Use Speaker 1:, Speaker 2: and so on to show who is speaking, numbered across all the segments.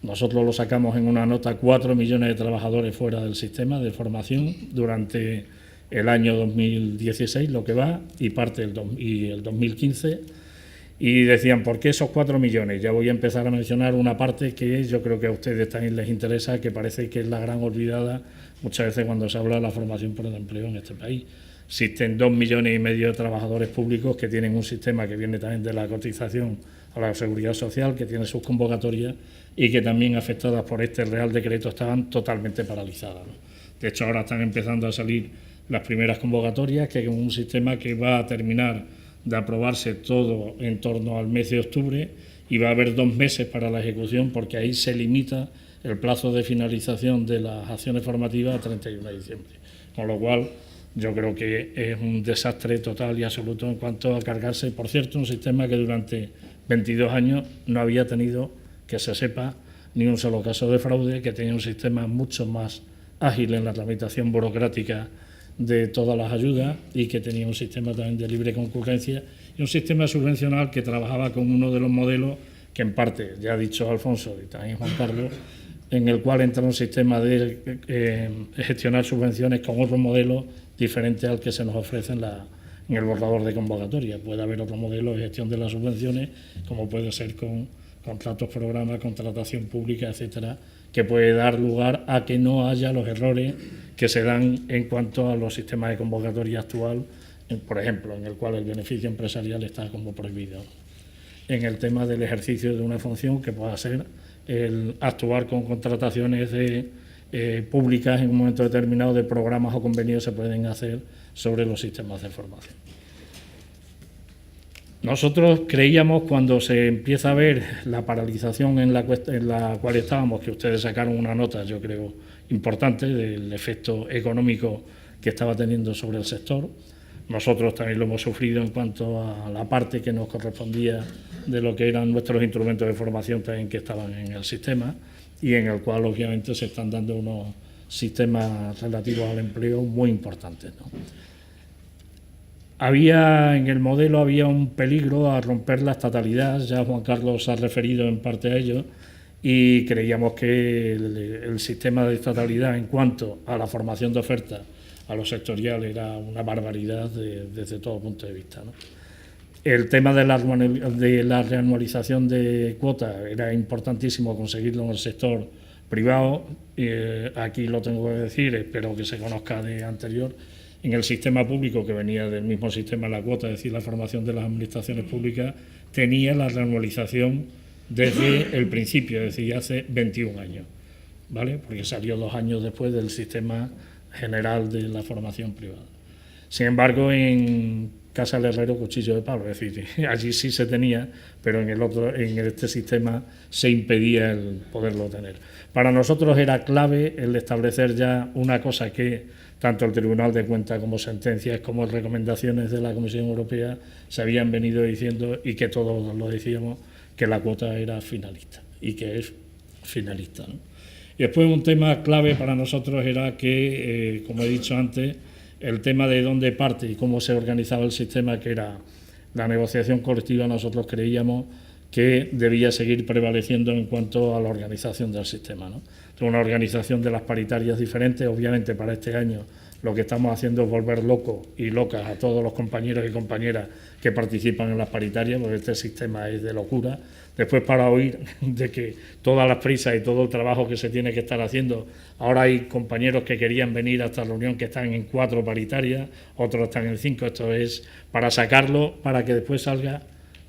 Speaker 1: Nosotros lo sacamos en una nota, 4 millones de trabajadores fuera del sistema de formación durante el año 2016, lo que va, y parte y el 2015. Y decían, ¿por qué esos 4 millones? Ya voy a empezar a mencionar una parte que yo creo que a ustedes también les interesa, que parece que es la gran olvidada muchas veces cuando se habla de la formación por el empleo en este país. Existen 2,5 millones de trabajadores públicos que tienen un sistema que viene también de la cotización a la Seguridad Social, que tiene sus convocatorias y que también, afectadas por este Real Decreto, estaban totalmente paralizadas, ¿no? De hecho, ahora están empezando a salir las primeras convocatorias, que es un sistema que va a terminar de aprobarse todo en torno al mes de octubre, y va a haber 2 meses para la ejecución, porque ahí se limita el plazo de finalización de las acciones formativas a 31 de diciembre. Con lo cual, yo creo que es un desastre total y absoluto en cuanto a cargarse, por cierto, un sistema que durante 22 años no había tenido, que se sepa, ni un solo caso de fraude, que tenía un sistema mucho más ágil en la tramitación burocrática de todas las ayudas, y que tenía un sistema también de libre concurrencia y un sistema subvencional que trabajaba con uno de los modelos que, en parte, ya ha dicho Alfonso y también Juan Carlos, en el cual entra un sistema de gestionar subvenciones con otro modelo diferente al que se nos ofrece en el borrador de convocatoria. Puede haber otro modelo de gestión de las subvenciones, como puede ser con contratos programa, contratación pública, etcétera, que puede dar lugar a que no haya los errores que se dan en cuanto a los sistemas de convocatoria actual, por ejemplo, en el cual el beneficio empresarial está como prohibido. En el tema del ejercicio de una función que pueda ser el actuar con contrataciones públicas en un momento determinado, de programas o convenios se pueden hacer sobre los sistemas de formación. Nosotros creíamos, cuando se empieza a ver la paralización en la cual estábamos, que ustedes sacaron una nota, yo creo, importante del efecto económico que estaba teniendo sobre el sector. Nosotros también lo hemos sufrido en cuanto a la parte que nos correspondía de lo que eran nuestros instrumentos de formación también, que estaban en el sistema, y en el cual obviamente se están dando unos sistemas relativos al empleo muy importantes, ¿no? En el modelo había un peligro a romper la estatalidad, ya Juan Carlos ha referido en parte a ello, y creíamos que el sistema de estatalidad en cuanto a la formación de oferta a lo sectorial era una barbaridad desde todo punto de vista, ¿no? El tema de la reanualización de cuotas era importantísimo conseguirlo en el sector privado. Aquí lo tengo que decir, espero que se conozca de anterior. En el sistema público, que venía del mismo sistema la cuota, es decir, la formación de las administraciones públicas, tenía la reanualización desde el principio, es decir, hace 21 años, ¿vale? Porque salió 2 años después del sistema general de la formación privada. Sin embargo, en Casa del Herrero, cuchillo de palo, es decir, allí sí se tenía, pero en este sistema se impedía el poderlo tener. Para nosotros era clave el establecer ya una cosa que tanto el Tribunal de Cuentas como sentencias como recomendaciones de la Comisión Europea se habían venido diciendo, y que todos lo decíamos, que la cuota era finalista, y que es finalista, ¿no? Y después, un tema clave para nosotros era que, como he dicho antes, el tema de dónde parte y cómo se organizaba el sistema, que era la negociación colectiva, nosotros creíamos que debía seguir prevaleciendo en cuanto a la organización del sistema, ¿no? Una organización de las paritarias diferentes. Obviamente, para este año lo que estamos haciendo es volver locos y locas a todos los compañeros y compañeras que participan en las paritarias, porque este sistema es de locura. Después, para oír de que todas las prisas y todo el trabajo que se tiene que estar haciendo, ahora hay compañeros que querían venir a esta reunión que están en 4 paritarias, otros están en 5, esto es para sacarlo, para que después salga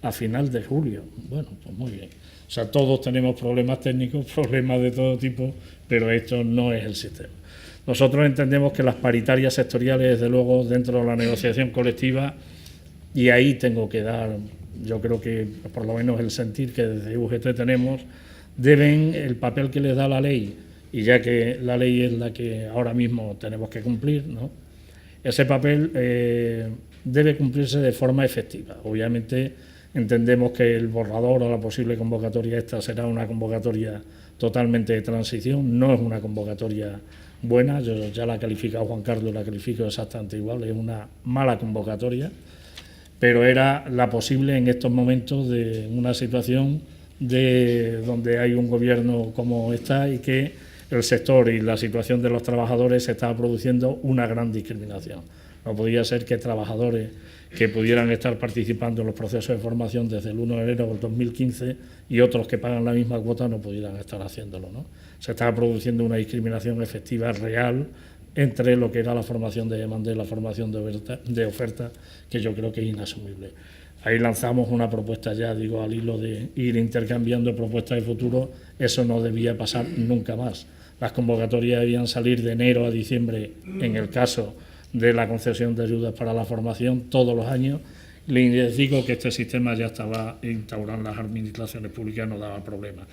Speaker 1: a final de julio. Bueno, pues muy bien. O sea, todos tenemos problemas técnicos, problemas de todo tipo, pero esto no es el sistema. Nosotros entendemos que las paritarias sectoriales, desde luego, dentro de la negociación colectiva, y ahí tengo que dar, yo creo que por lo menos el sentir que desde UGT tenemos, deben el papel que les da la ley, y ya que la ley es la que ahora mismo tenemos que cumplir, ¿no? Ese papel debe cumplirse de forma efectiva. Obviamente, entendemos que el borrador o la posible convocatoria esta será una convocatoria totalmente de transición, no es una convocatoria buena. Yo ya la ha calificado Juan Carlos, la califico exactamente igual, es una mala convocatoria, pero era la posible en estos momentos de una situación de donde hay un gobierno como está y que el sector y la situación de los trabajadores estaba produciendo una gran discriminación. No podía ser que trabajadores que pudieran estar participando en los procesos de formación desde el 1 de enero del 2015 y otros que pagan la misma cuota no pudieran estar haciéndolo, ¿no? Se estaba produciendo una discriminación efectiva real entre lo que era la formación de demanda y la formación de oferta, que yo creo que es inasumible. Ahí lanzamos una propuesta ya, digo, al hilo de ir intercambiando propuestas de futuro. Eso no debía pasar nunca más. Las convocatorias debían salir de enero a diciembre en el caso de la concesión de ayudas para la formación todos los años. Les digo que este sistema ya estaba instaurado en las administraciones públicas, no daba problema.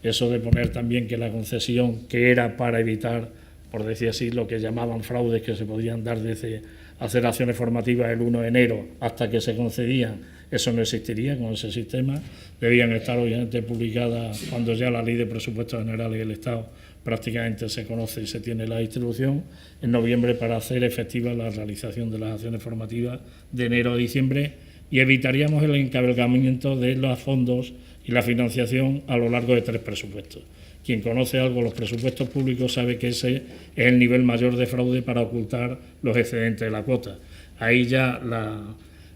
Speaker 1: Eso de poner también que la concesión, que era para evitar, por decir así, lo que llamaban fraudes que se podían dar desde hacer acciones formativas el 1 de enero hasta que se concedían, eso no existiría con ese sistema. Debían estar obviamente publicadas cuando ya la Ley de Presupuestos Generales del Estado prácticamente se conoce y se tiene la distribución en noviembre para hacer efectiva la realización de las acciones formativas de enero a diciembre, y evitaríamos el encabalgamiento de los fondos y la financiación a lo largo de 3 presupuestos. Quien conoce algo los presupuestos públicos sabe que ese es el nivel mayor de fraude para ocultar los excedentes de la cuota. Ahí ya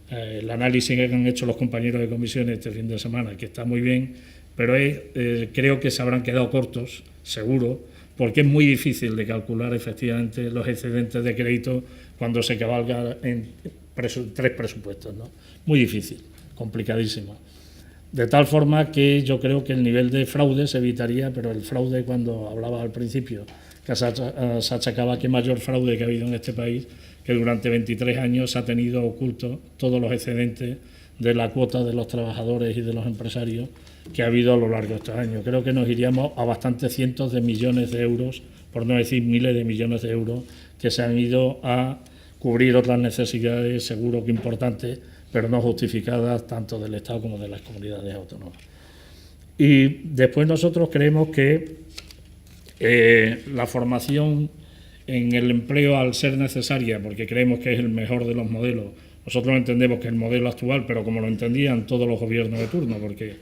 Speaker 1: el análisis que han hecho los compañeros de comisiones este fin de semana, que está muy bien, pero creo que se habrán quedado cortos, seguro, porque es muy difícil de calcular efectivamente los excedentes de crédito cuando se cabalga en 3 presupuestos, ¿no? Muy difícil, complicadísimo. De tal forma que yo creo que el nivel de fraude se evitaría, pero el fraude, cuando hablaba al principio, que se achacaba que mayor fraude que ha habido en este país, que durante 23 años se ha tenido oculto todos los excedentes de la cuota de los trabajadores y de los empresarios que ha habido a lo largo de estos años. Creo que nos iríamos a bastantes cientos de millones de euros, por no decir miles de millones de euros, que se han ido a cubrir otras necesidades, seguro que importantes, pero no justificadas tanto del Estado como de las comunidades autónomas. Y después nosotros creemos que la formación en el empleo, al ser necesaria, porque creemos que es el mejor de los modelos, nosotros entendemos que el modelo actual, pero como lo entendían todos los gobiernos de turno, porque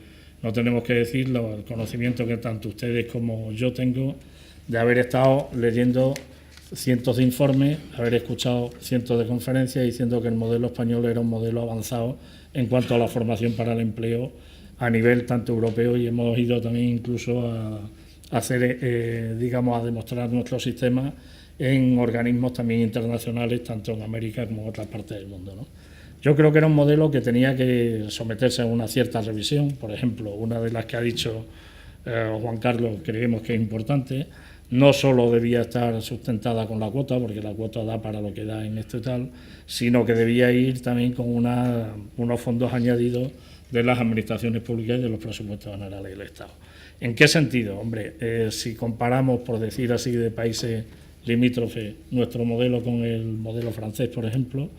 Speaker 1: no tenemos que decirlo, el conocimiento que tanto ustedes como yo tengo de haber estado leyendo cientos de informes, haber escuchado cientos de conferencias diciendo que el modelo español era un modelo avanzado en cuanto a la formación para el empleo a nivel tanto europeo, y hemos ido también incluso a hacer, digamos, a demostrar nuestro sistema en organismos también internacionales, tanto en América como en otras partes del mundo, ¿no? Yo creo que era un modelo que tenía que someterse a una cierta revisión. Por ejemplo, una de las que ha dicho Juan Carlos, creemos que es importante. No solo debía estar sustentada con la cuota, porque la cuota da para lo que da en esto y tal, sino que debía ir también con unos fondos añadidos de las administraciones públicas y de los presupuestos generales del Estado. ¿En qué sentido? Hombre, si comparamos, por decir así, de países limítrofes, nuestro modelo con el modelo francés, por ejemplo,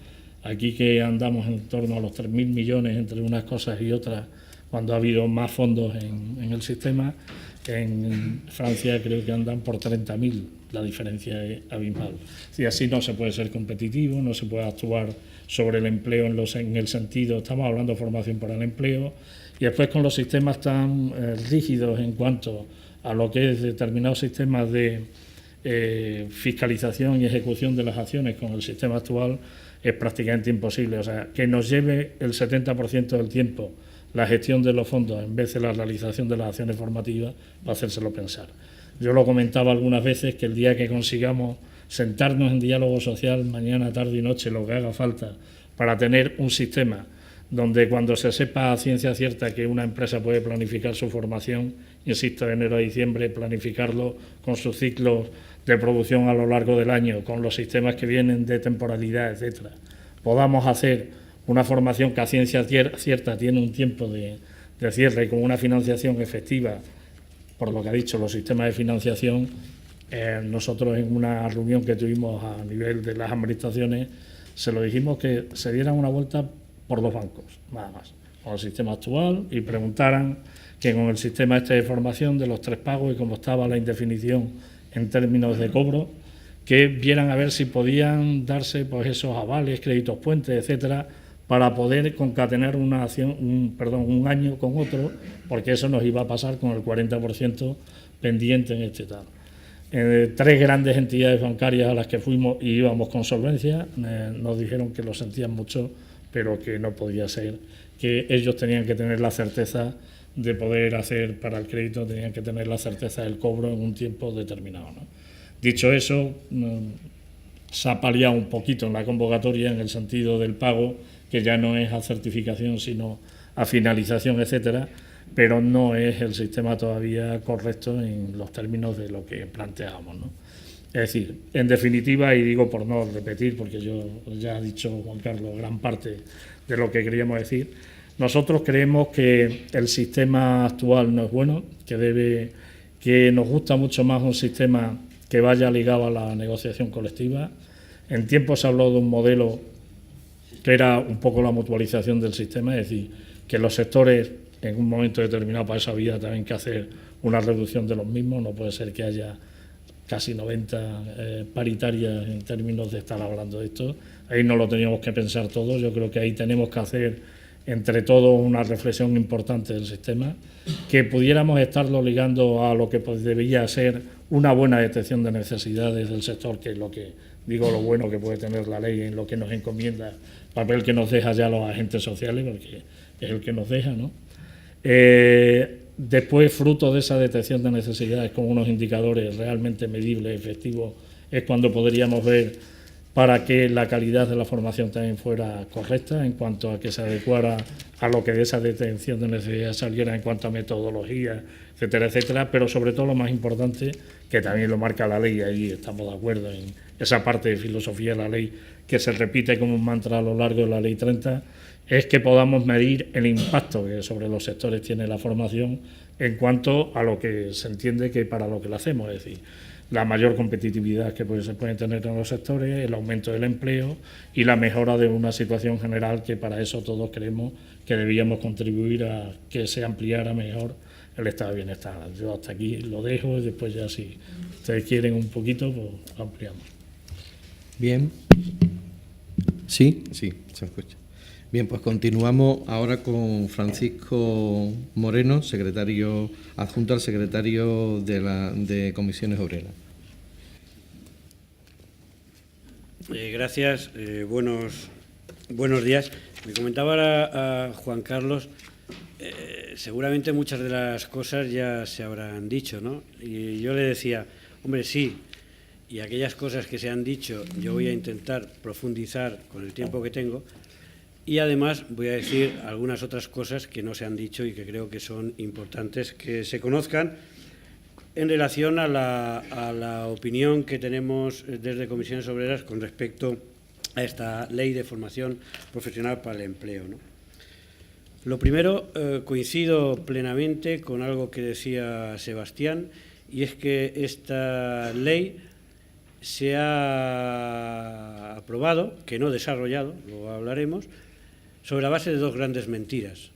Speaker 1: aquí que andamos en torno a los 3.000 millones entre unas cosas y otras, cuando ha habido más fondos en el sistema, en Francia creo que andan por 30.000, la diferencia es abismal. Y así no se puede ser competitivo, no se puede actuar sobre el empleo en el sentido, estamos hablando de formación para el empleo, y después con los sistemas tan rígidos en cuanto a lo que es determinados sistemas de fiscalización y ejecución de las acciones con el sistema actual, es prácticamente imposible. O sea, que nos lleve el 70% del tiempo la gestión de los fondos en vez de la realización de las acciones formativas, para hacérselo pensar. Yo lo comentaba algunas veces, que el día que consigamos sentarnos en diálogo social, mañana, tarde y noche, lo que haga falta, para tener un sistema donde cuando se sepa a ciencia cierta que una empresa puede planificar su formación, insisto, de enero a diciembre, planificarlo con sus ciclos de producción a lo largo del año, con los sistemas que vienen de temporalidad, etcétera, podamos hacer una formación que a ciencia cierta tiene un tiempo de cierre y con una financiación efectiva, por lo que ha dicho los sistemas de financiación. Nosotros en una reunión que tuvimos a nivel de las administraciones se lo dijimos, que se dieran una vuelta por los bancos, nada más, con el sistema actual, y preguntaran que con el sistema este de formación de los 3 pagos y como estaba la indefinición en términos de cobro, que vieran a ver si podían darse pues esos avales, créditos puentes, etcétera, para poder concatenar una acción, un año con otro, porque eso nos iba a pasar con el 40% pendiente en este tal. 3 grandes entidades bancarias a las que fuimos y íbamos con solvencia nos dijeron que lo sentían mucho, pero que no podía ser, que ellos tenían que tener la certeza de poder hacer para el crédito, tenían que tener la certeza del cobro en un tiempo determinado, ¿no? Dicho eso, se ha paliado un poquito en la convocatoria en el sentido del pago, que ya no es a certificación sino a finalización, etcétera, pero no es el sistema todavía correcto en los términos de lo que planteábamos, ¿no? Es decir, en definitiva, y digo por no repetir, porque yo ya ha dicho Juan Carlos gran parte de lo que queríamos decir, nosotros creemos que el sistema actual no es bueno, que nos gusta mucho más un sistema que vaya ligado a la negociación colectiva. En tiempo se habló de un modelo que era un poco la mutualización del sistema, es decir, que los sectores en un momento determinado para esa vida tienen que hacer una reducción de los mismos, no puede ser que haya casi 90 paritarias en términos de estar hablando de esto. Ahí no lo teníamos que pensar todos, yo creo que ahí tenemos que hacer entre todos una reflexión importante del sistema, que pudiéramos estarlo ligando a lo que debería ser una buena detección de necesidades del sector, que es lo que digo, lo bueno que puede tener la ley en lo que nos encomienda, papel que nos deja ya los agentes sociales, porque es el que nos deja, ¿no? Después, fruto de esa detección de necesidades con unos indicadores realmente medibles, efectivos, es cuando podríamos ver para que la calidad de la formación también fuera correcta en cuanto a que se adecuara a lo que de esa detección de necesidades saliera en cuanto a metodología, etcétera, etcétera, pero sobre todo lo más importante, que también lo marca la ley, ahí estamos de acuerdo en esa parte de filosofía de la ley que se repite como un mantra a lo largo de la Ley 30, es que podamos medir el impacto que sobre los sectores tiene la formación en cuanto a lo que se entiende que para lo que lo hacemos, es decir, la mayor competitividad que se puede tener en los sectores, el aumento del empleo y la mejora de una situación general, que para eso todos creemos que debíamos contribuir a que se ampliara mejor el estado de bienestar. Yo hasta aquí lo dejo y después ya si ustedes quieren un poquito, pues ampliamos.
Speaker 2: Bien. Sí, se escucha. Bien, pues continuamos ahora con Francisco Moreno, secretario adjunto al secretario de Comisiones Obreras.
Speaker 3: Gracias, buenos días. Me comentaba ahora a Juan Carlos, seguramente muchas de las cosas ya se habrán dicho, ¿no? Y yo le decía, hombre, sí, y aquellas cosas que se han dicho yo voy a intentar profundizar con el tiempo que tengo. Y además voy a decir algunas otras cosas que no se han dicho y que creo que son importantes que se conozcan en relación a la opinión que tenemos desde Comisiones Obreras con respecto a esta ley de formación profesional para el empleo, ¿no? Lo primero, coincido plenamente con algo que decía Sebastián, y es que esta ley se ha aprobado, que no desarrollado, luego hablaremos, sobre la base de 2 grandes mentiras.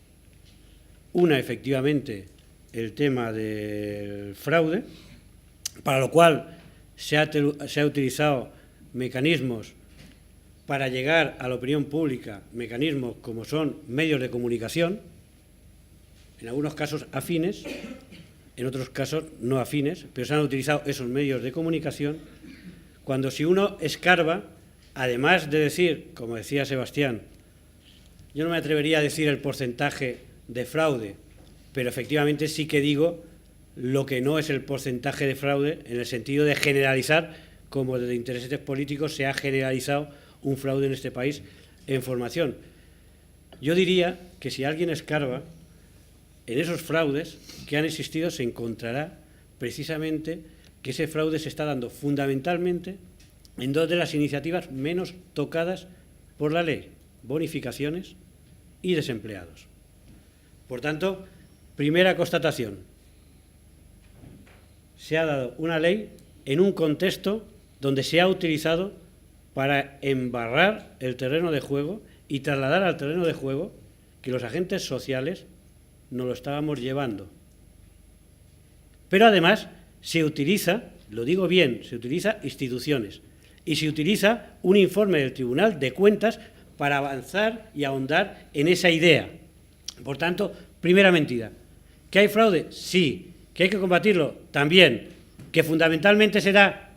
Speaker 3: Una, efectivamente, el tema del fraude, para lo cual se ha utilizado mecanismos para llegar a la opinión pública, mecanismos como son medios de comunicación, en algunos casos afines, en otros casos no afines, pero se han utilizado esos medios de comunicación, cuando si uno escarba, además de decir, como decía Sebastián, yo no me atrevería a decir el porcentaje de fraude, pero efectivamente sí que digo lo que no es el porcentaje de fraude, en el sentido de generalizar, como desde intereses políticos se ha generalizado un fraude en este país en formación. Yo diría que si alguien escarba en esos fraudes que han existido, se encontrará precisamente que ese fraude se está dando fundamentalmente en 2 de las iniciativas menos tocadas por la ley: bonificaciones y desempleados. Por tanto, primera constatación, se ha dado una ley en un contexto donde se ha utilizado para embarrar el terreno de juego y trasladar al terreno de juego que los agentes sociales no lo estábamos llevando. Pero además se utiliza, lo digo bien, se utiliza instituciones y se utiliza un informe del Tribunal de Cuentas para avanzar y ahondar en esa idea. Por tanto, primera mentira. ¿Que hay fraude? Sí. ¿Que hay que combatirlo? También. ¿Que fundamentalmente se da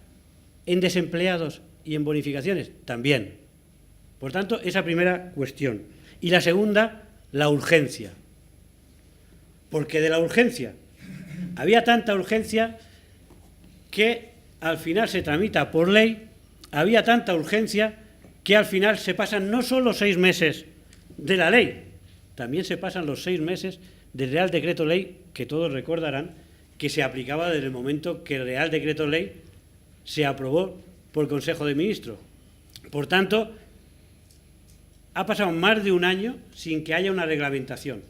Speaker 3: en desempleados y en bonificaciones? También. Por tanto, esa primera cuestión. Y la segunda, la urgencia. Porque de la urgencia, había tanta urgencia que al final se tramita por ley, había tanta urgencia que al final se pasan no solo 6 meses de la ley, también se pasan los 6 meses del Real Decreto Ley, que todos recordarán que se aplicaba desde el momento que el Real Decreto Ley se aprobó por el Consejo de Ministros. Por tanto, ha pasado más de un año sin que haya una reglamentación.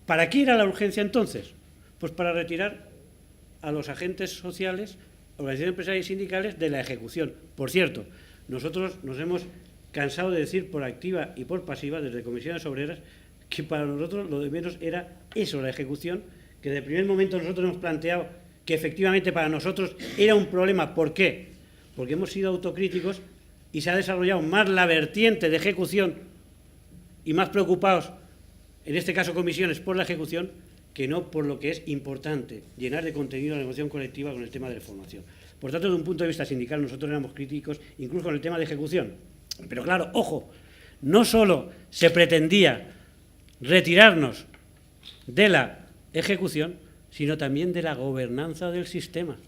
Speaker 3: ¿Para qué era la urgencia entonces? Pues para retirar a los agentes sociales, organizaciones empresariales y sindicales de la ejecución. Por cierto, nosotros nos hemos cansado de decir por activa y por pasiva, desde Comisiones Obreras, que para nosotros lo de menos era eso, la ejecución, que desde el primer momento nosotros hemos planteado que efectivamente para nosotros era un problema. ¿Por qué? Porque hemos sido autocríticos y se ha desarrollado más la vertiente de ejecución y más preocupados, en este caso comisiones, por la ejecución, que no por lo que es importante, llenar de contenido la negociación colectiva con el tema de la formación. Por tanto, desde un punto de vista sindical, nosotros éramos críticos incluso con el tema de ejecución. Pero claro, ojo, no solo se pretendía retirarnos de la ejecución, sino también de la gobernanza del sistema.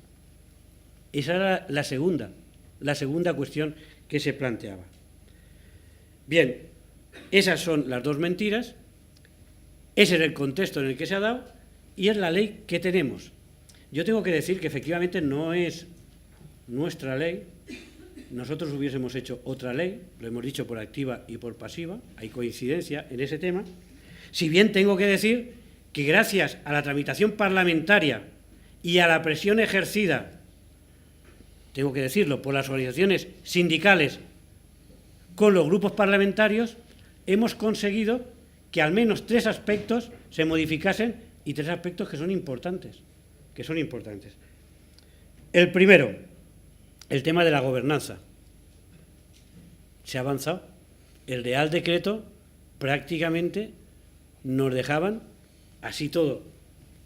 Speaker 3: Esa era la segunda cuestión que se planteaba. Bien, esas son las dos mentiras, ese es el contexto en el que se ha dado y es la ley que tenemos. Yo tengo que decir que efectivamente no es nuestra ley, nosotros hubiésemos hecho otra ley, lo hemos dicho por activa y por pasiva, hay coincidencia en ese tema, si bien tengo que decir que gracias a la tramitación parlamentaria y a la presión ejercida, tengo que decirlo, por las organizaciones sindicales con los grupos parlamentarios, hemos conseguido que al menos 3 aspectos se modificasen y 3 aspectos que son importantes. El primero, el tema de la gobernanza. Se ha avanzado. El Real Decreto prácticamente nos dejaban así todo.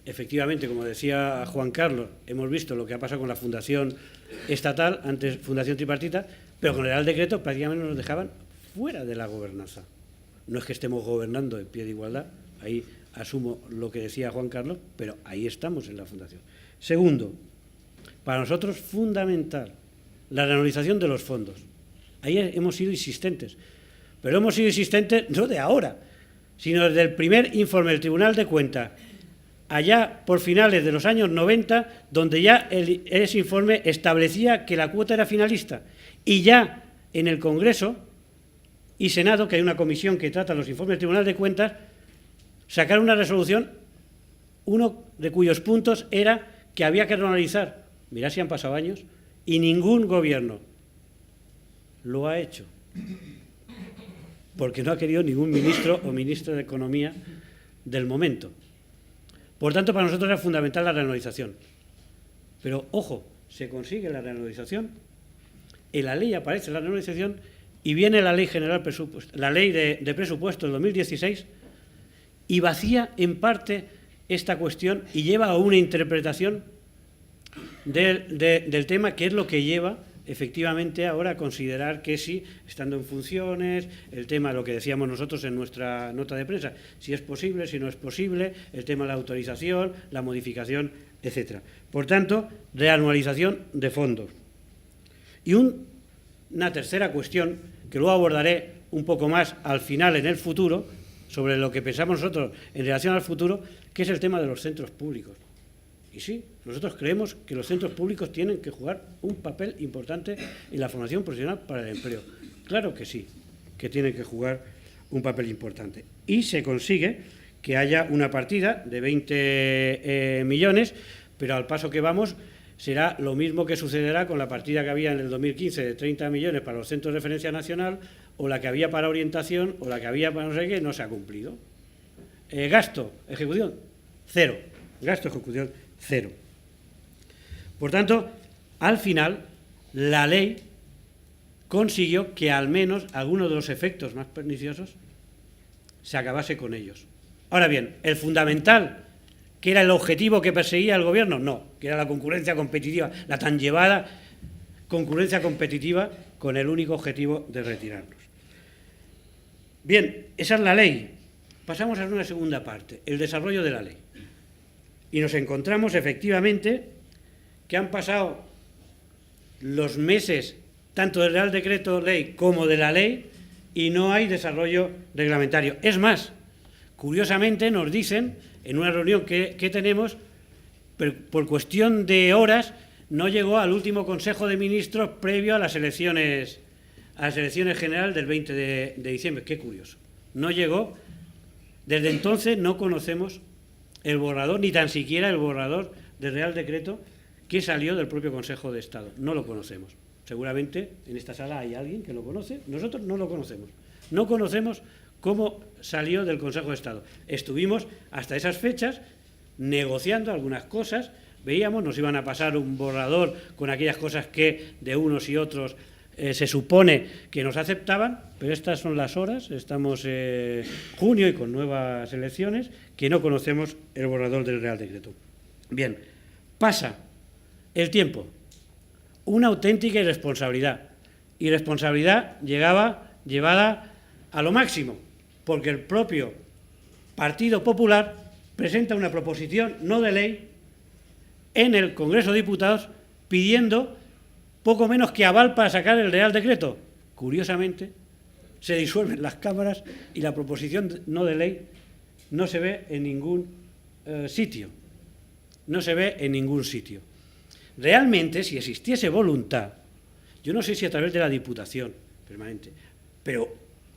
Speaker 3: Efectivamente, como decía Juan Carlos, hemos visto lo que ha pasado con la Fundación Estatal, antes Fundación Tripartita, pero con el Real Decreto prácticamente nos dejaban fuera de la gobernanza. No es que estemos gobernando en pie de igualdad, ahí asumo lo que decía Juan Carlos, pero ahí estamos en la Fundación. Segundo, para nosotros fundamental, la revalorización de los fondos. Ahí hemos sido insistentes, pero hemos sido insistentes no de ahora, sino desde el primer informe del Tribunal de Cuentas, allá por finales de los años 90, donde ya ese informe establecía que la cuota era finalista, y ya en el Congreso y Senado, que hay una comisión que trata los informes del Tribunal de Cuentas, sacaron una resolución, uno de cuyos puntos era que había que analizar, mirad si han pasado años, y ningún gobierno lo ha hecho, porque no ha querido ningún ministro o ministra de Economía del momento. Por tanto, para nosotros era fundamental la reanualización. Pero, ojo, se consigue la reanualización, en la ley aparece la reanualización y viene la Ley General la Ley de Presupuestos del 2016 y vacía en parte esta cuestión y lleva a una interpretación del tema, que es lo que lleva efectivamente ahora a considerar que sí, estando en funciones, el tema, lo que decíamos nosotros en nuestra nota de prensa, si es posible, si no es posible, el tema de la autorización, la modificación, etcétera. Por tanto, reanualización de fondos. Y una tercera cuestión, que luego abordaré un poco más al final en el futuro, sobre lo que pensamos nosotros en relación al futuro, que es el tema de los centros públicos. Y sí, nosotros creemos que los centros públicos tienen que jugar un papel importante en la formación profesional para el empleo. Claro que sí, que tienen que jugar un papel importante. Y se consigue que haya una partida de 20 millones, pero al paso que vamos será lo mismo que sucederá con la partida que había en el 2015 de 30 millones para los centros de referencia nacional, o la que había para orientación, o la que había para no sé qué, no se ha cumplido. Gasto, ejecución, cero. Gasto, ejecución, cero. Por tanto, al final, la ley consiguió que al menos alguno de los efectos más perniciosos se acabase con ellos. Ahora bien, el fundamental, que era el objetivo que perseguía el gobierno, no, que era la concurrencia competitiva, la tan llevada concurrencia competitiva con el único objetivo de retirarnos. Bien, esa es la ley. Pasamos a una segunda parte, el desarrollo de la ley. Y nos encontramos efectivamente que han pasado los meses tanto del Real Decreto Ley como de la ley y no hay desarrollo reglamentario. Es más, curiosamente nos dicen, en una reunión que tenemos, por cuestión de horas, no llegó al último Consejo de Ministros previo a las elecciones generales del 20 de diciembre. Qué curioso. No llegó. Desde entonces no conocemos el borrador, ni tan siquiera el borrador del Real Decreto que salió del propio Consejo de Estado. No lo conocemos. Seguramente en esta sala hay alguien que lo conoce. Nosotros no lo conocemos. No conocemos cómo salió del Consejo de Estado. Estuvimos hasta esas fechas negociando algunas cosas. Veíamos, nos iban a pasar un borrador con aquellas cosas que de unos y otros se supone que nos aceptaban, pero estas son las horas, estamos en junio y con nuevas elecciones, que no conocemos el borrador del Real Decreto. Bien, pasa el tiempo, una auténtica irresponsabilidad. Irresponsabilidad llevada a lo máximo, porque el propio Partido Popular presenta una proposición no de ley en el Congreso de Diputados pidiendo poco menos que aval para sacar el Real Decreto. Curiosamente, se disuelven las cámaras y la proposición no de ley no se ve en ningún sitio. No se ve en ningún sitio. Realmente, si existiese voluntad, yo no sé si a través de la Diputación permanente, pero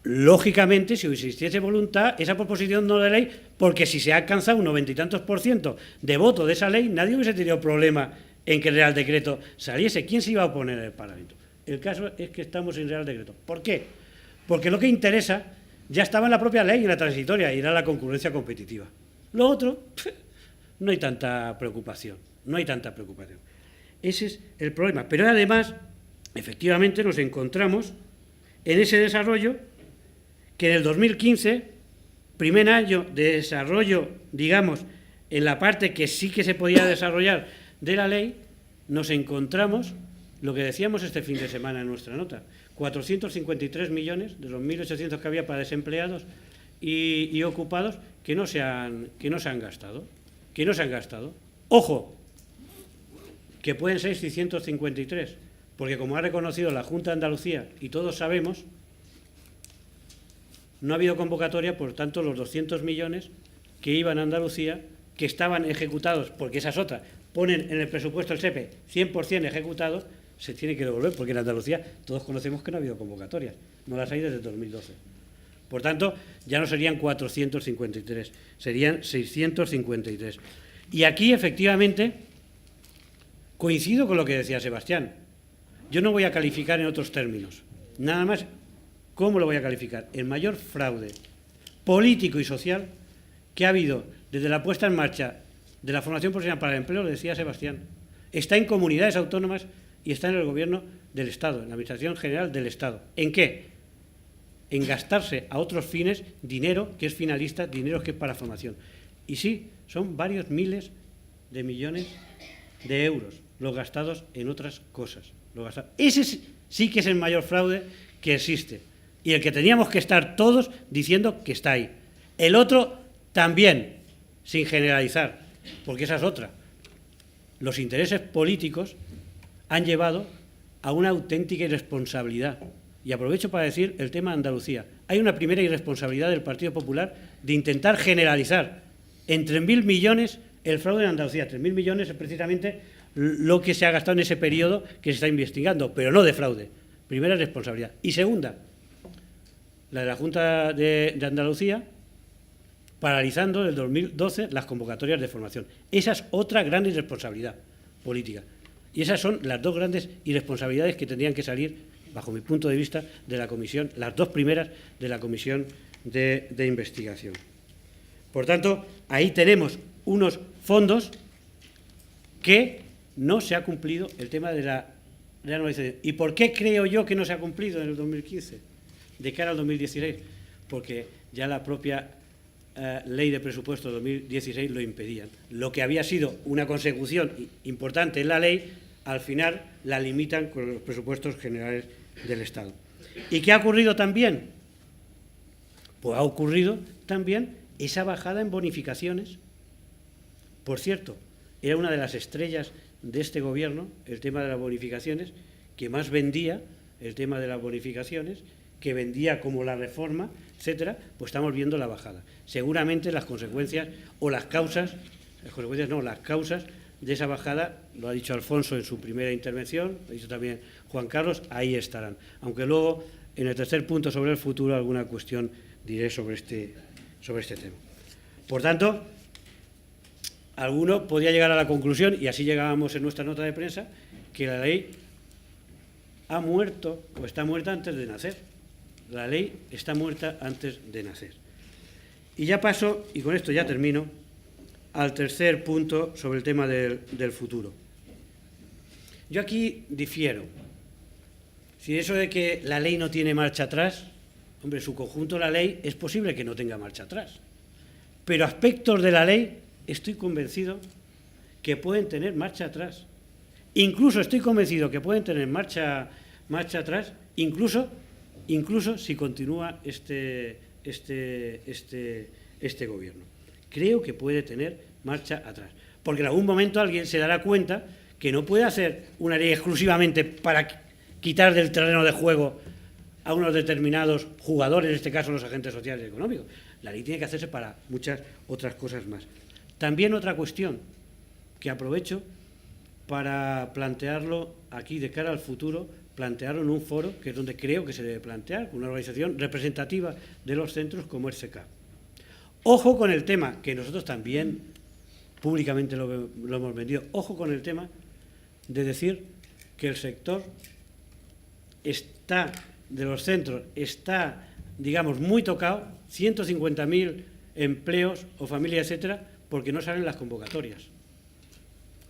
Speaker 3: lógicamente, si existiese voluntad, esa proposición no de ley, porque si se ha alcanzado un 90 y tantos % de voto de esa ley, nadie hubiese tenido problema en que el Real Decreto saliese. ¿Quién se iba a oponer en el Parlamento? El caso es que estamos sin Real Decreto. ¿Por qué? Porque lo que interesa ya estaba en la propia ley, en la transitoria, y era la concurrencia competitiva. Lo otro, no hay tanta preocupación, no hay tanta preocupación. Ese es el problema. Pero además, efectivamente, nos encontramos en ese desarrollo que en el 2015, primer año de desarrollo, digamos, en la parte que sí que se podía desarrollar de la ley, nos encontramos lo que decíamos este fin de semana en nuestra nota, 453 millones de los 1.800 que había para desempleados y ocupados que no se han gastado. Ojo, que pueden ser 653, porque como ha reconocido la Junta de Andalucía, y todos sabemos, no ha habido convocatoria, por tanto, los 200 millones que iban a Andalucía, que estaban ejecutados, porque esa es otra, ponen en el presupuesto el SEPE 100% ejecutados, se tiene que devolver, porque en Andalucía todos conocemos que no ha habido convocatorias, no las hay desde 2012. Por tanto, ya no serían 453, serían 653. Y aquí, efectivamente, coincido con lo que decía Sebastián. Yo no voy a calificar en otros términos. Nada más, ¿cómo lo voy a calificar? El mayor fraude político y social que ha habido desde la puesta en marcha de la formación profesional para el empleo, lo decía Sebastián, está en comunidades autónomas y está en el Gobierno del Estado, en la Administración General del Estado. ¿En qué? En gastarse a otros fines dinero que es finalista, dinero que es para formación. Y sí, son varios miles de millones de euros los gastados en otras cosas. Ese sí que es el mayor fraude que existe y el que teníamos que estar todos diciendo que está ahí. El otro también, sin generalizar, porque esa es otra. Los intereses políticos han llevado a una auténtica irresponsabilidad. Y aprovecho para decir el tema de Andalucía. Hay una primera irresponsabilidad del Partido Popular de intentar generalizar en 3.000 millones el fraude en Andalucía. 3.000 millones es precisamente lo que se ha gastado en ese periodo que se está investigando, pero no de fraude. Primera responsabilidad. Y segunda, la de la Junta de Andalucía, paralizando desde el 2012 las convocatorias de formación. Esa es otra gran irresponsabilidad política. Y esas son las dos grandes irresponsabilidades que tendrían que salir, bajo mi punto de vista, de la comisión, las dos primeras de la comisión de investigación. Por tanto, ahí tenemos unos fondos que no se ha cumplido el tema de la ¿Y por qué creo yo que no se ha cumplido en el 2015, de cara al 2016? Porque ya la propia ley de presupuesto 2016 lo impedía. Lo que había sido una consecución importante en la ley, al final la limitan con los presupuestos generales del Estado. ¿Y qué ha ocurrido también? Pues ha ocurrido también esa bajada en bonificaciones. Por cierto, era una de las estrellas de este gobierno, el tema de las bonificaciones, que más vendía el tema de las bonificaciones, que vendía como la reforma, etcétera, pues estamos viendo la bajada. Seguramente las consecuencias o las causas, las causas de esa bajada, lo ha dicho Alfonso en su primera intervención, lo ha dicho también Juan Carlos, ahí estarán. Aunque luego, en el tercer punto sobre el futuro, alguna cuestión diré sobre este tema. Por tanto, alguno podría llegar a la conclusión, y así llegábamos en nuestra nota de prensa, que la ley ha muerto o está muerta antes de nacer. La ley está muerta antes de nacer. Y ya paso, y con esto ya termino, al tercer punto sobre el tema del futuro. Yo aquí difiero. Si eso de que la ley no tiene marcha atrás, hombre, en su conjunto la ley es posible que no tenga marcha atrás. Pero aspectos de la ley estoy convencido que pueden tener marcha atrás. Incluso estoy convencido que pueden tener marcha atrás, incluso si continúa este gobierno. Creo que puede tener marcha atrás. Porque en algún momento alguien se dará cuenta que no puede hacer una ley exclusivamente para quitar del terreno de juego a unos determinados jugadores, en este caso los agentes sociales y económicos. La ley tiene que hacerse para muchas otras cosas más. También otra cuestión que aprovecho para plantearlo aquí de cara al futuro, plantearlo en un foro, que es donde creo que se debe plantear, una organización representativa de los centros como el SECA. Ojo con el tema, que nosotros también públicamente lo hemos vendido, ojo con el tema de decir que el sector de los centros está, digamos, muy tocado, 150.000 empleos o familias, etcétera, porque no salen las convocatorias.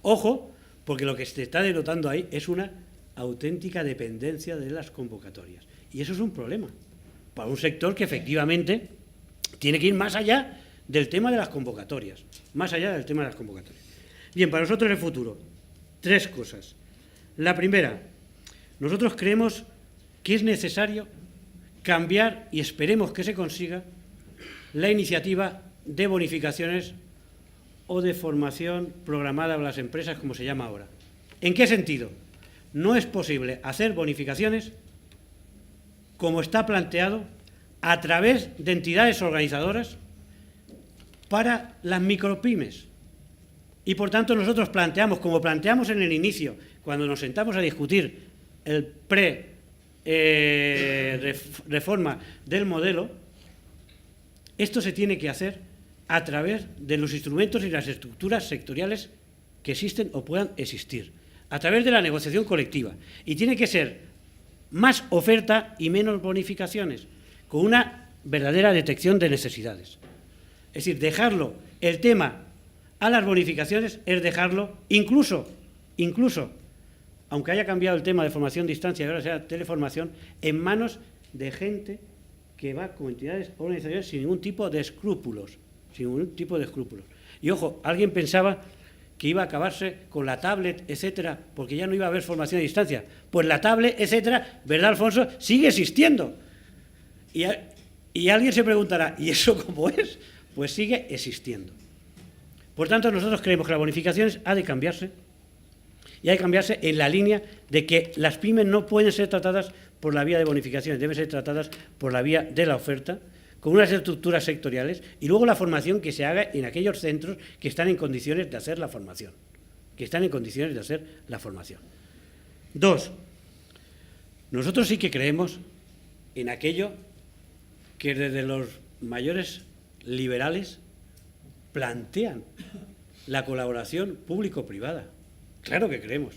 Speaker 3: Ojo, porque lo que se está denotando ahí es una auténtica dependencia de las convocatorias. Y eso es un problema para un sector que efectivamente tiene que ir más allá del tema de las convocatorias. Más allá del tema de las convocatorias. Bien, para nosotros el futuro, 3 cosas. La primera, nosotros creemos que es necesario cambiar, y esperemos que se consiga, la iniciativa de bonificaciones o de formación programada a las empresas, como se llama ahora. ¿En qué sentido? No es posible hacer bonificaciones como está planteado a través de entidades organizadoras para las micropymes. Y por tanto nosotros planteamos, como planteamos en el inicio, cuando nos sentamos a discutir el reforma del modelo, esto se tiene que hacer a través de los instrumentos y las estructuras sectoriales que existen o puedan existir, a través de la negociación colectiva. Y tiene que ser más oferta y menos bonificaciones, con una verdadera detección de necesidades. Es decir, dejarlo, el tema a las bonificaciones es dejarlo, incluso, aunque haya cambiado el tema de formación a distancia y ahora sea teleformación, en manos de gente que va con entidades organizacionales sin ningún tipo de escrúpulos. Y ojo, alguien pensaba que iba a acabarse con la tablet, etcétera, porque ya no iba a haber formación a distancia. Pues la tablet, etcétera, ¿verdad, Alfonso?, sigue existiendo. Y alguien se preguntará, ¿y eso cómo es? Pues sigue existiendo. Por tanto, nosotros creemos que las bonificaciones ha de cambiarse, y hay que cambiarse en la línea de que las pymes no pueden ser tratadas por la vía de bonificaciones, deben ser tratadas por la vía de la oferta, con unas estructuras sectoriales, y luego la formación que se haga en aquellos centros que están en condiciones de hacer la formación. 2. Nosotros sí que creemos en aquello que desde los mayores liberales plantean, la colaboración público-privada. Claro que creemos,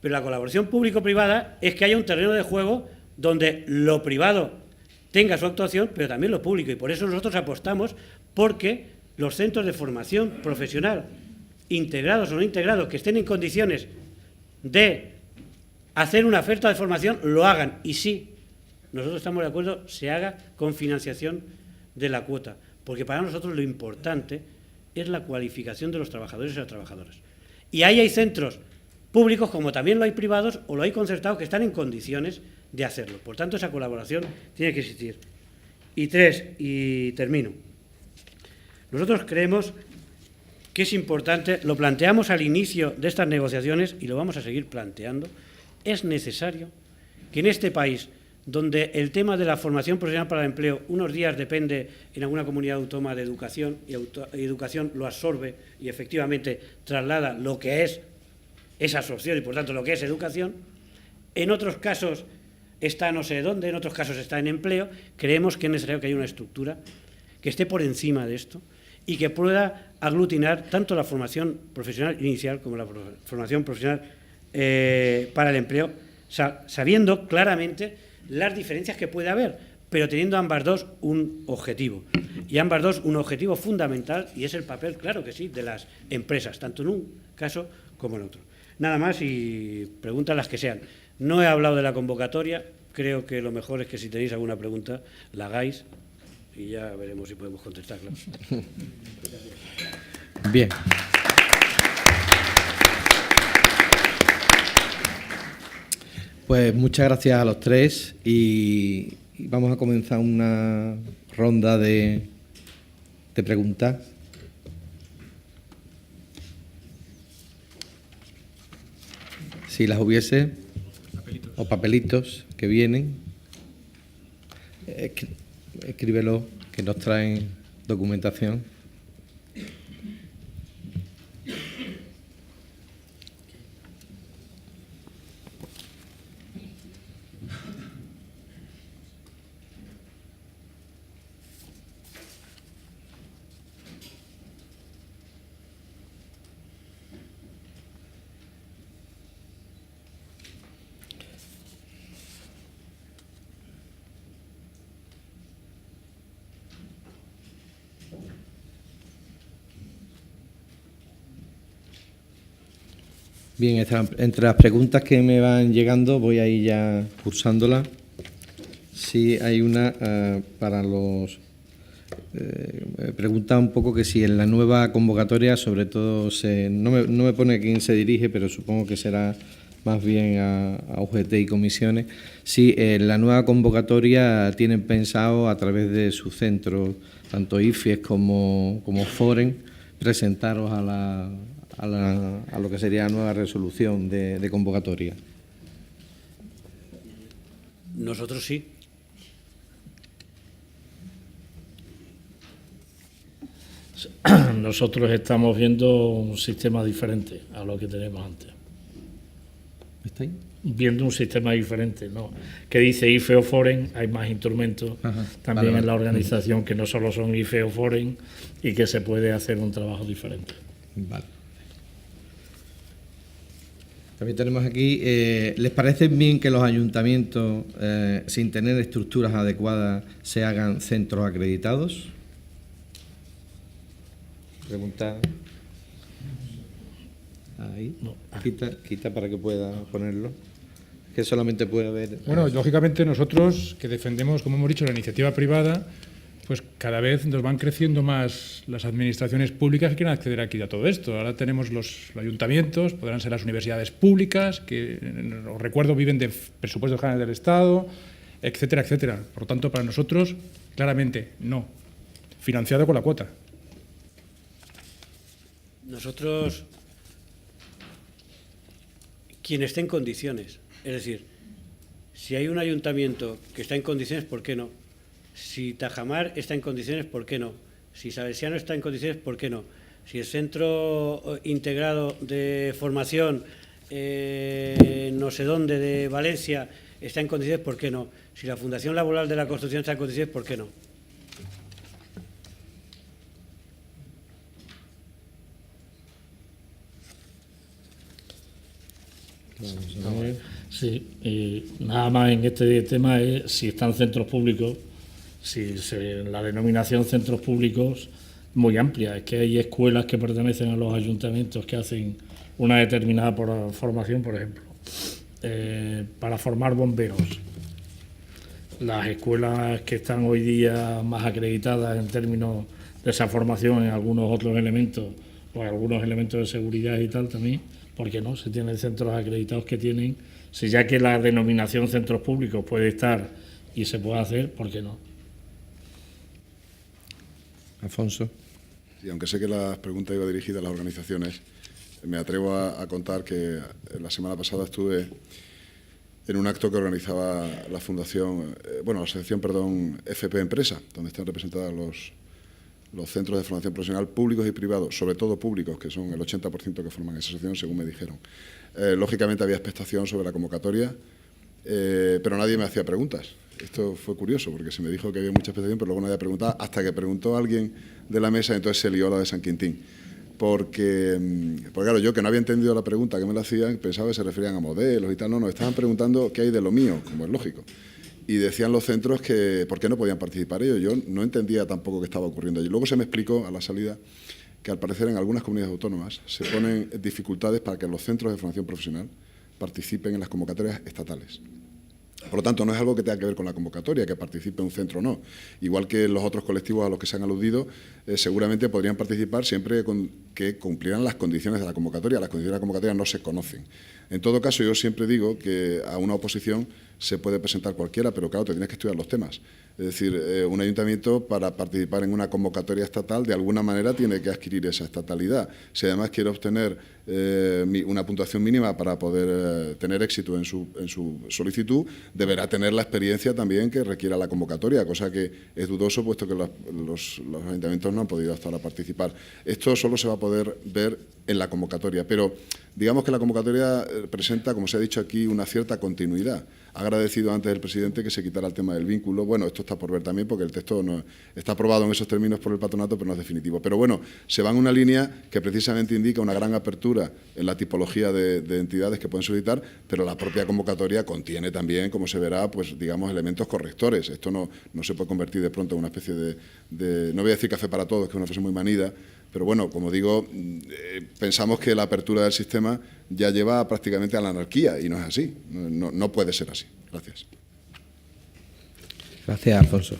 Speaker 3: pero la colaboración público-privada es que haya un terreno de juego donde lo privado tenga su actuación, pero también lo público, y por eso nosotros apostamos porque los centros de formación profesional, integrados o no integrados, que estén en condiciones de hacer una oferta de formación, lo hagan. Y sí, nosotros estamos de acuerdo, se haga con financiación de la cuota, porque para nosotros lo importante es la cualificación de los trabajadores y las trabajadoras. Y ahí hay centros públicos, como también lo hay privados o lo hay concertados, que están en condiciones de hacerlo. Por tanto, esa colaboración tiene que existir. Y 3, y termino. Nosotros creemos que es importante, lo planteamos al inicio de estas negociaciones y lo vamos a seguir planteando, es necesario que en este país, donde el tema de la formación profesional para el empleo unos días depende en alguna comunidad autónoma de educación y educación lo absorbe y efectivamente traslada lo que es esa absorción y por tanto lo que es educación, en otros casos está no sé dónde, en otros casos está en empleo, creemos que es necesario que haya una estructura que esté por encima de esto y que pueda aglutinar tanto la formación profesional inicial como la formación profesional para el empleo, sabiendo claramente las diferencias que puede haber, pero teniendo ambas dos un objetivo. Y ambas dos un objetivo fundamental, y es el papel, claro que sí, de las empresas, tanto en un caso como en otro. Nada más y preguntas las que sean. No he hablado de la convocatoria, creo que lo mejor es que si tenéis alguna pregunta la hagáis y ya veremos si podemos contestarla.
Speaker 2: Bien. Pues muchas gracias a los tres y vamos a comenzar una ronda de preguntas. Si las hubiese, o papelitos que vienen, escríbelo, que nos traen documentación. Bien, entre las preguntas que me van llegando voy a ir ya cursándolas. Sí, hay una para los... pregunta un poco que si en la nueva convocatoria, sobre todo, no me pone quién se dirige, pero supongo que será más bien a UGT y comisiones, si en la nueva convocatoria tienen pensado a través de sus centros, tanto IFES como FOREN, presentaros a lo que sería la nueva resolución de convocatoria.
Speaker 3: Nosotros sí.
Speaker 1: Nosotros estamos viendo un sistema diferente a lo que tenemos antes.
Speaker 2: ¿Está ahí?
Speaker 1: Viendo un sistema diferente, ¿no? Que dice IFE o FOREN, hay más instrumentos también en la organización que no solo son IFE o FOREN y que se puede hacer un trabajo diferente.
Speaker 2: Vale. También tenemos aquí, ¿les parece bien que los ayuntamientos, sin tener estructuras adecuadas, se hagan centros acreditados? Pregunta. Ahí. No. Quita para que pueda ponerlo. Que solamente puede haber...
Speaker 4: Bueno, lógicamente nosotros, que defendemos, como hemos dicho, la iniciativa privada, pues cada vez nos van creciendo más las administraciones públicas que quieren acceder aquí a todo esto. Ahora tenemos los ayuntamientos, podrán ser las universidades públicas, que, os recuerdo, viven de presupuestos generales del Estado, etcétera, etcétera. Por lo tanto, para nosotros, claramente, no. Financiado con la cuota.
Speaker 3: Nosotros, quien esté en condiciones, es decir, si hay un ayuntamiento que está en condiciones, ¿por qué no? Si Tajamar está en condiciones, ¿por qué no? Si Salesiano está en condiciones, ¿por qué no? Si el Centro Integrado de Formación, no sé dónde, de Valencia, está en condiciones, ¿por qué no? Si la Fundación Laboral de la Construcción está en condiciones, ¿por qué no?
Speaker 1: Sí, nada más en este tema es si están centros públicos, la denominación centros públicos muy amplia, es que hay escuelas que pertenecen a los ayuntamientos que hacen una determinada formación, por ejemplo. para formar bomberos. Las escuelas que están hoy día más acreditadas en términos de esa formación en algunos otros elementos, o algunos elementos de seguridad y tal también, ¿por qué no? Se tienen centros acreditados que tienen, si ya que la denominación centros públicos puede estar y se puede hacer, ¿por qué no?
Speaker 2: Alfonso.
Speaker 5: Sí, aunque sé que la pregunta iba dirigida a las organizaciones, me atrevo a contar que la semana pasada estuve en un acto que organizaba la fundación, la asociación, FP Empresa, donde están representados los centros de formación profesional públicos y privados, sobre todo públicos, que son el 80% que forman esa asociación, según me dijeron. Lógicamente había expectación sobre la convocatoria, pero nadie me hacía preguntas. Esto fue curioso, porque se me dijo que había mucha expectación, pero luego nadie preguntaba, hasta que preguntó alguien de la mesa, entonces se lió la de San Quintín. Porque claro, yo que no había entendido la pregunta que me la hacían, pensaba que se referían a modelos y tal. No, estaban preguntando qué hay de lo mío, como es lógico. Y decían los centros que por qué no podían participar ellos. Yo no entendía tampoco qué estaba ocurriendo allí. Luego se me explicó a la salida que al parecer en algunas comunidades autónomas se ponen dificultades para que los centros de formación profesional participen en las convocatorias estatales. Por lo tanto, no es algo que tenga que ver con la convocatoria, que participe un centro o no. Igual que los otros colectivos a los que se han aludido, seguramente podrían participar siempre que cumplieran las condiciones de la convocatoria. Las condiciones de la convocatoria no se conocen. En todo caso, yo siempre digo que a una oposición se puede presentar cualquiera, pero claro, te tienes que estudiar los temas. Es decir, un ayuntamiento para participar en una convocatoria estatal de alguna manera tiene que adquirir esa estatalidad. Si además quiere obtener una puntuación mínima para poder tener éxito en su solicitud, deberá tener la experiencia también que requiera la convocatoria, cosa que es dudoso puesto que los ayuntamientos no han podido hasta ahora participar. Esto solo se va a poder ver en la convocatoria, pero digamos que la convocatoria presenta, como se ha dicho aquí, una cierta continuidad. Ha agradecido antes el presidente que se quitara el tema del vínculo. Bueno, esto está por ver también porque el texto no está aprobado en esos términos por el patronato, pero no es definitivo. Pero bueno, se va en una línea que precisamente indica una gran apertura en la tipología de entidades que pueden solicitar, pero la propia convocatoria contiene también, como se verá, pues digamos, elementos correctores. Esto no se puede convertir de pronto en una especie no voy a decir café para todos, que es una frase muy manida, pero bueno, como digo, pensamos que la apertura del sistema ya lleva prácticamente a la anarquía y no es así, no puede ser así. Gracias.
Speaker 2: Gracias, Alfonso.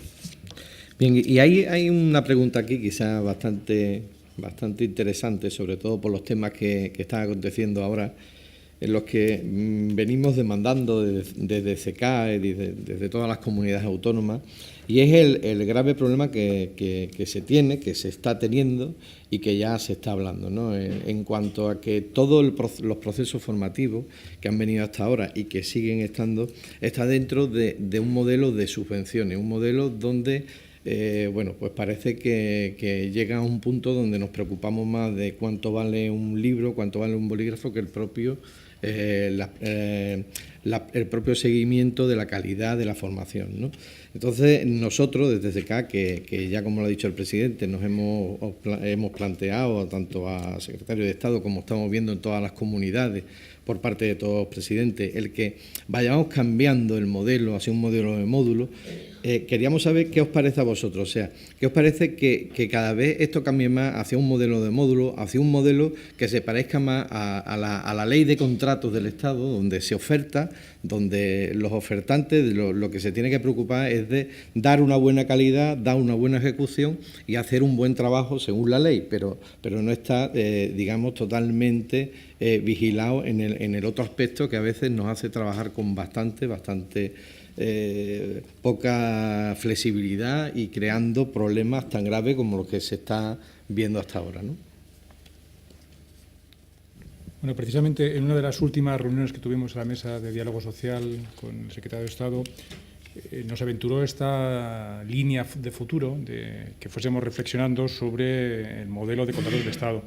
Speaker 2: Bien, y hay una pregunta aquí quizá bastante interesante, sobre todo por los temas que están aconteciendo ahora, en los que venimos demandando desde CECAE, desde todas las comunidades autónomas, y es el grave problema que se tiene, que se está teniendo y que ya se está hablando, ¿no? En cuanto a que todos los procesos formativos que han venido hasta ahora y que siguen estando, está dentro de un modelo de subvenciones, un modelo donde pues parece que llega a un punto donde nos preocupamos más de cuánto vale un libro, cuánto vale un bolígrafo, que el propio seguimiento de la calidad de la formación, ¿no? Entonces, nosotros desde CECA, que ya como lo ha dicho el presidente, nos hemos planteado tanto a secretario de Estado como estamos viendo en todas las comunidades por parte de todos los presidentes, el que vayamos cambiando el modelo hacia un modelo de módulo. Queríamos saber qué os parece a vosotros, o sea, qué os parece que cada vez esto cambie más hacia un modelo de módulo, hacia un modelo que se parezca más a la ley de contratos del Estado, donde se oferta, donde los ofertantes lo que se tiene que preocupar es de dar una buena calidad, dar una buena ejecución y hacer un buen trabajo según la ley, pero no está, digamos, totalmente vigilado en el otro aspecto que a veces nos hace trabajar con bastante poca flexibilidad y creando problemas tan graves como los que se está viendo hasta ahora, ¿no?
Speaker 4: Bueno, precisamente en una de las últimas reuniones que tuvimos a la mesa de diálogo social con el secretario de Estado, nos aventuró esta línea de futuro, de que fuésemos reflexionando sobre el modelo de contratos del Estado.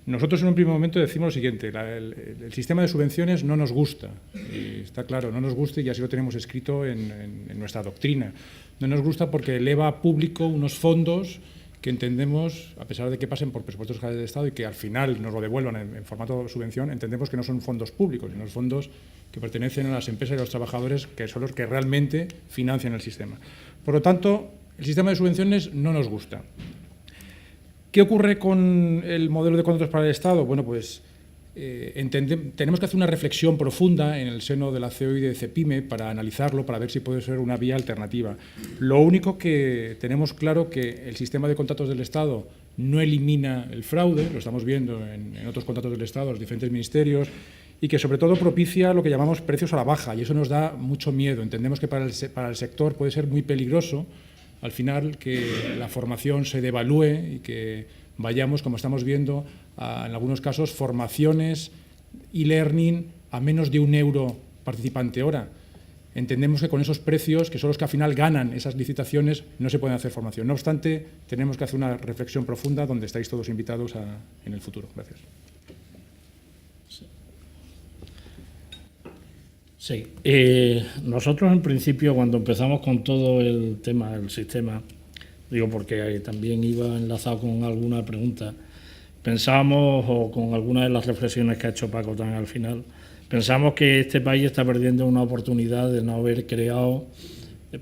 Speaker 4: Nosotros en un primer momento decimos lo siguiente: el sistema de subvenciones no nos gusta, y está claro, no nos gusta, y así lo tenemos escrito en nuestra doctrina. No nos gusta porque eleva a público unos fondos que entendemos, a pesar de que pasen por presupuestos generales del Estado y que al final nos lo devuelvan en formato de subvención, entendemos que no son fondos públicos, sino fondos que pertenecen a las empresas y a los trabajadores, que son los que realmente financian el sistema. Por lo tanto, el sistema de subvenciones no nos gusta. ¿Qué ocurre con el modelo de contratos para el Estado? Bueno, pues tenemos que hacer una reflexión profunda en el seno de la CEO y de CEPIME para analizarlo, para ver si puede ser una vía alternativa. Lo único que tenemos claro que el sistema de contratos del Estado no elimina el fraude, lo estamos viendo en otros contratos del Estado, los diferentes ministerios, y que sobre todo propicia lo que llamamos precios a la baja, y eso nos da mucho miedo. Entendemos que para el sector puede ser muy peligroso, al final, que la formación se devalúe y que vayamos, como estamos viendo, en algunos casos, formaciones e-learning a menos de €1 participante hora. Entendemos que con esos precios, que son los que al final ganan esas licitaciones, no se pueden hacer formación. No obstante, tenemos que hacer una reflexión profunda donde estáis todos invitados en el futuro. Gracias.
Speaker 1: Sí, nosotros en principio cuando empezamos con todo el tema del sistema, digo porque también iba enlazado con alguna pregunta, pensábamos, o con algunas de las reflexiones que ha hecho Paco también al final, pensamos que este país está perdiendo una oportunidad de no haber creado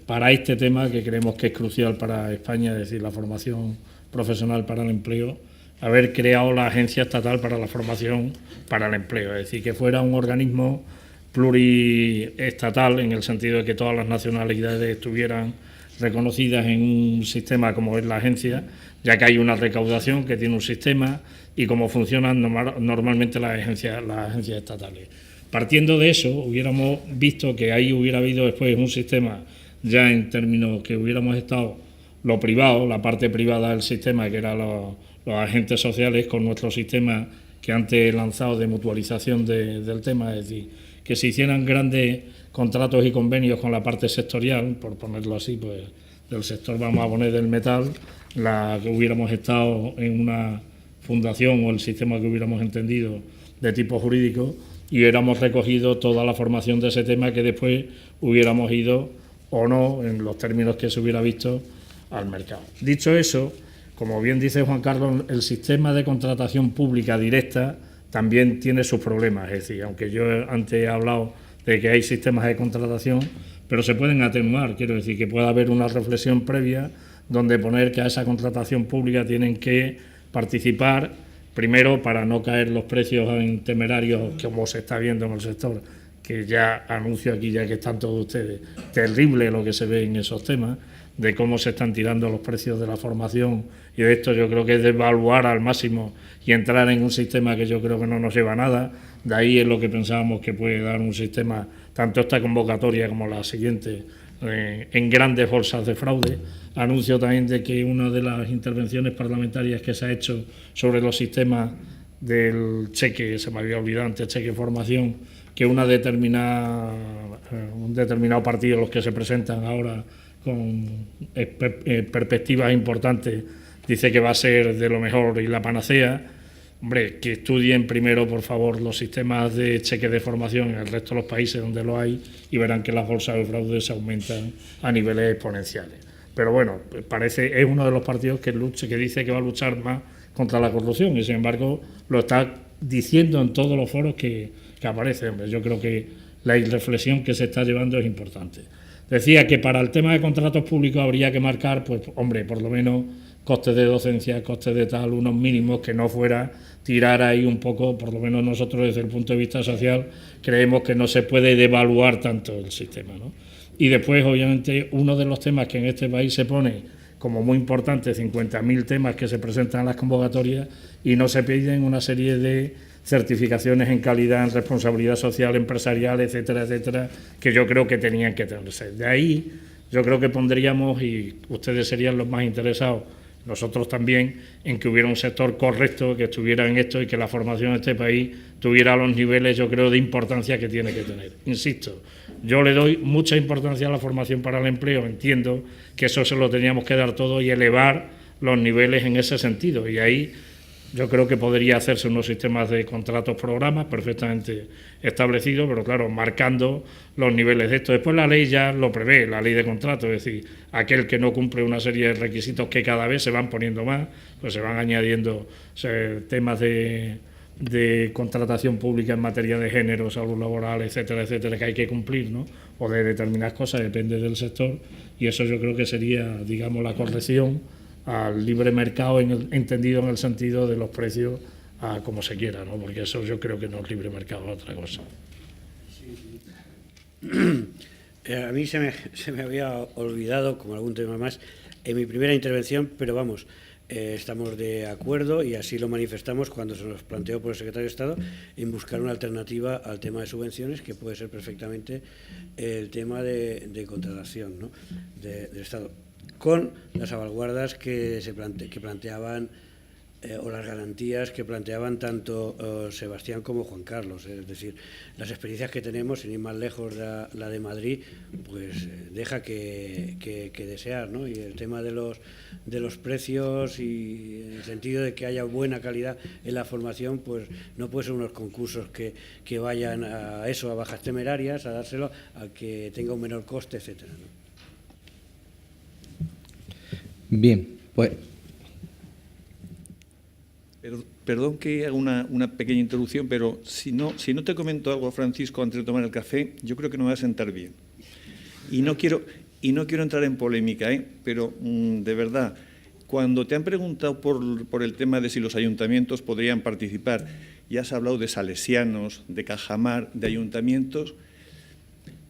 Speaker 1: para este tema que creemos que es crucial para España, es decir, la formación profesional para el empleo, haber creado la Agencia Estatal para la Formación para el Empleo, es decir, que fuera un organismo pluriestatal en el sentido de que todas las nacionalidades estuvieran reconocidas en un sistema como es la agencia, ya que hay una recaudación que tiene un sistema y cómo funcionan normalmente las agencias estatales. Partiendo de eso, hubiéramos visto que ahí hubiera habido después un sistema ya en términos que hubiéramos estado lo privado, la parte privada del sistema, que eran los agentes sociales, con nuestro sistema que antes he lanzado de mutualización del tema, es decir, que se hicieran grandes contratos y convenios con la parte sectorial, por ponerlo así, pues del sector, vamos a poner del metal, la que hubiéramos estado en una fundación o el sistema que hubiéramos entendido de tipo jurídico y hubiéramos recogido toda la formación de ese tema que después hubiéramos ido o no, en los términos que se hubiera visto, al mercado. Dicho eso, como bien dice Juan Carlos, el sistema de contratación pública directa también tiene sus problemas, es decir, aunque yo antes he hablado de que hay sistemas de contratación, pero se pueden atenuar, quiero decir, que pueda haber una reflexión previa donde poner que a esa contratación pública tienen que participar, primero para no caer los precios en temerarios como se está viendo en el sector, que ya anuncio aquí ya que están todos ustedes, terrible lo que se ve en esos temas, de cómo se están tirando los precios de la formación, y de esto yo creo que es devaluar al máximo y entrar en un sistema que yo creo que no nos lleva a nada. De ahí es lo que pensábamos que puede dar un sistema, tanto esta convocatoria como la siguiente, en grandes bolsas de fraude. Anuncio también de que una de las intervenciones parlamentarias que se ha hecho sobre los sistemas del cheque, se me había olvidado antes, cheque formación, que un determinado partido, los que se presentan ahora con perspectivas importantes, dice que va a ser de lo mejor y la panacea. Hombre, que estudien primero, por favor, los sistemas de cheque de formación en el resto de los países donde lo hay y verán que las bolsas de fraude se aumentan a niveles exponenciales. Pero bueno, es uno de los partidos que dice que va a luchar más contra la corrupción y, sin embargo, lo está diciendo en todos los foros que aparece. Hombre, yo creo que la reflexión que se está llevando es importante. Decía que para el tema de contratos públicos habría que marcar, pues, hombre, por lo menos costes de docencia, costes de tal, unos mínimos que no fuera tirar ahí un poco, por lo menos nosotros desde el punto de vista social creemos que no se puede devaluar tanto el sistema, ¿no? Y después, obviamente, uno de los temas que en este país se pone como muy importante, 50.000 temas que se presentan en las convocatorias y no se piden una serie de certificaciones en calidad, en responsabilidad social, empresarial, etcétera, etcétera, que yo creo que tenían que tenerse. De ahí yo creo que pondríamos, y ustedes serían los más interesados, nosotros también, en que hubiera un sector correcto, que estuviera en esto y que la formación de este país tuviera los niveles, yo creo, de importancia que tiene que tener. Insisto, yo le doy mucha importancia a la formación para el empleo, entiendo que eso se lo teníamos que dar todo y elevar los niveles en ese sentido, y ahí yo creo que podría hacerse unos sistemas de contratos programas perfectamente establecidos, pero claro, marcando los niveles de esto. Después la ley ya lo prevé, la ley de contratos, es decir, aquel que no cumple una serie de requisitos que cada vez se van poniendo más, pues se van añadiendo temas de contratación pública en materia de género, salud laboral, etcétera, etcétera, que hay que cumplir, ¿no? O de determinadas cosas, depende del sector, y eso yo creo que sería, digamos, la corrección al libre mercado entendido en el sentido de los precios a como se quiera, ¿no? Porque eso yo creo que no es libre mercado, es otra cosa.
Speaker 3: A mí se me había olvidado, como algún tema más, en mi primera intervención, pero vamos, estamos de acuerdo y así lo manifestamos cuando se nos planteó por el secretario de Estado en buscar una alternativa al tema de subvenciones, que puede ser perfectamente el tema de contratación, ¿no? del Estado, con las salvaguardas que planteaban o las garantías que planteaban tanto Sebastián como Juan Carlos. Es decir, las experiencias que tenemos, sin ir más lejos la de Madrid, pues deja que desear, ¿no? Y el tema de los precios y en el sentido de que haya buena calidad en la formación, pues no puede ser unos concursos que vayan a eso, a bajas temerarias, a dárselo a que tenga un menor coste, etcétera, ¿no?
Speaker 2: Bien, pues...
Speaker 6: Perdón que haga una pequeña introducción, pero si no te comento algo, Francisco, antes de tomar el café, yo creo que no me va a sentar bien. Y no quiero entrar en polémica, pero de verdad, cuando te han preguntado por el tema de si los ayuntamientos podrían participar, y has hablado de salesianos, de Cajamar, de ayuntamientos,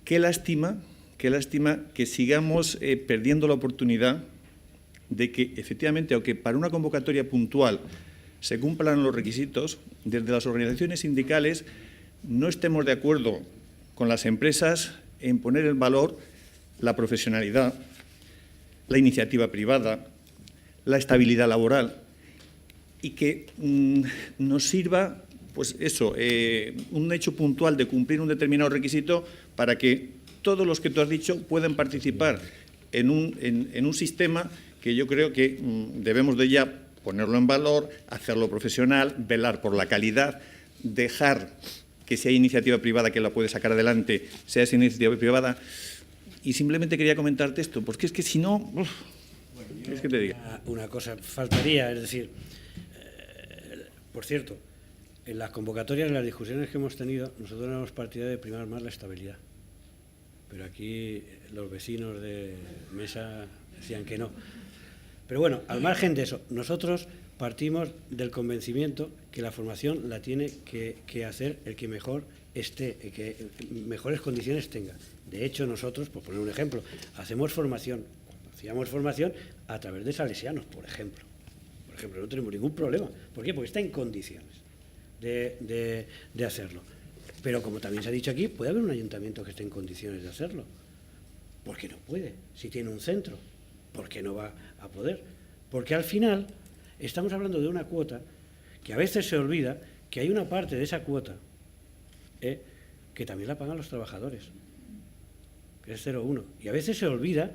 Speaker 6: qué lástima que sigamos perdiendo la oportunidad de que, efectivamente, aunque para una convocatoria puntual se cumplan los requisitos, desde las organizaciones sindicales no estemos de acuerdo con las empresas en poner en valor la profesionalidad, la iniciativa privada, la estabilidad laboral y que nos sirva, pues eso, un hecho puntual de cumplir un determinado requisito para que todos los que tú has dicho puedan participar en un sistema que yo creo que debemos de ya ponerlo en valor, hacerlo profesional, velar por la calidad, dejar que si hay iniciativa privada que la puede sacar adelante, sea esa iniciativa privada. Y simplemente quería comentarte esto, porque es que si no... ¿Quieres que te diga?
Speaker 3: Una cosa faltaría, es decir, por cierto, en las convocatorias, en las discusiones que hemos tenido, nosotros éramos partidarios de primar más la estabilidad. Pero aquí los vecinos de Mesa decían que no. Pero bueno, al margen de eso, nosotros partimos del convencimiento que la formación la tiene que hacer el que mejor esté, el que mejores condiciones tenga. De hecho, nosotros, por poner un ejemplo, hacíamos formación a través de salesianos, por ejemplo. Por ejemplo, no tenemos ningún problema. ¿Por qué? Porque está en condiciones de hacerlo. Pero como también se ha dicho aquí, puede haber un ayuntamiento que esté en condiciones de hacerlo. ¿Por qué no puede? Si tiene un centro, ¿por qué no va a poder? Porque al final estamos hablando de una cuota que a veces se olvida que hay una parte de esa cuota que también la pagan los trabajadores, que es 0,1. Y a veces se olvida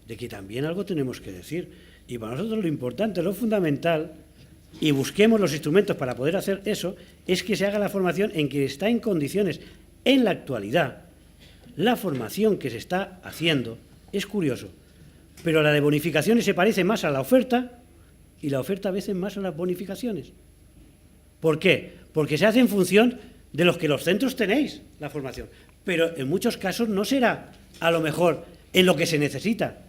Speaker 3: de que también algo tenemos que decir. Y para nosotros lo importante, lo fundamental, y busquemos los instrumentos para poder hacer eso, es que se haga la formación en que está en condiciones. En la actualidad, la formación que se está haciendo es curioso, pero la de bonificaciones se parece más a la oferta y la oferta a veces más a las bonificaciones. ¿Por qué? Porque se hace en función de los que los centros tenéis, la formación. Pero en muchos casos no será, a lo mejor, en lo que se necesita.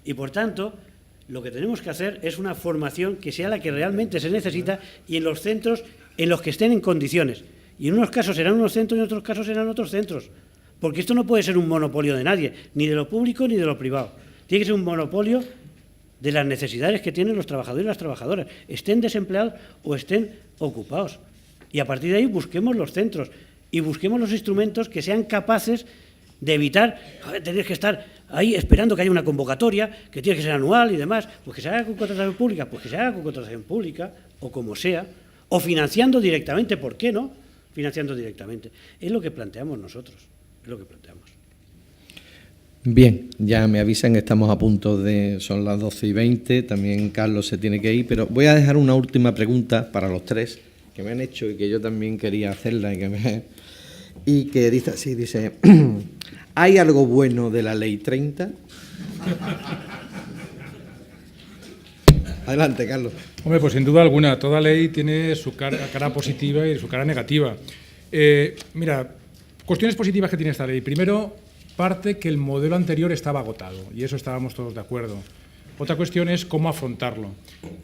Speaker 3: Y, por tanto, lo que tenemos que hacer es una formación que sea la que realmente se necesita y en los centros en los que estén en condiciones. Y en unos casos serán unos centros y en otros casos serán otros centros. Porque esto no puede ser un monopolio de nadie, ni de lo público ni de lo privado. Tiene que ser un monopolio de las necesidades que tienen los trabajadores y las trabajadoras, estén desempleados o estén ocupados. Y a partir de ahí busquemos los centros y busquemos los instrumentos que sean capaces de evitar tener que estar ahí esperando que haya una convocatoria, que tiene que ser anual y demás, pues que se haga con contratación pública, pues que se haga con contratación pública, o como sea, o financiando directamente, ¿por qué no? Financiando directamente. Es lo que planteamos nosotros, es lo que planteamos.
Speaker 2: Bien, ya me avisan, estamos a punto de... son las 12:20, también Carlos se tiene que ir, pero voy a dejar una última pregunta para los tres, que me han hecho y que yo también quería hacerla y que dice así, dice... ¿Hay algo bueno de la Ley 30? Adelante, Carlos.
Speaker 4: Hombre, pues sin duda alguna, toda ley tiene su cara positiva y su cara negativa. Mira, cuestiones positivas que tiene esta ley. Primero, parte que el modelo anterior estaba agotado, y eso estábamos todos de acuerdo. Otra cuestión es cómo afrontarlo.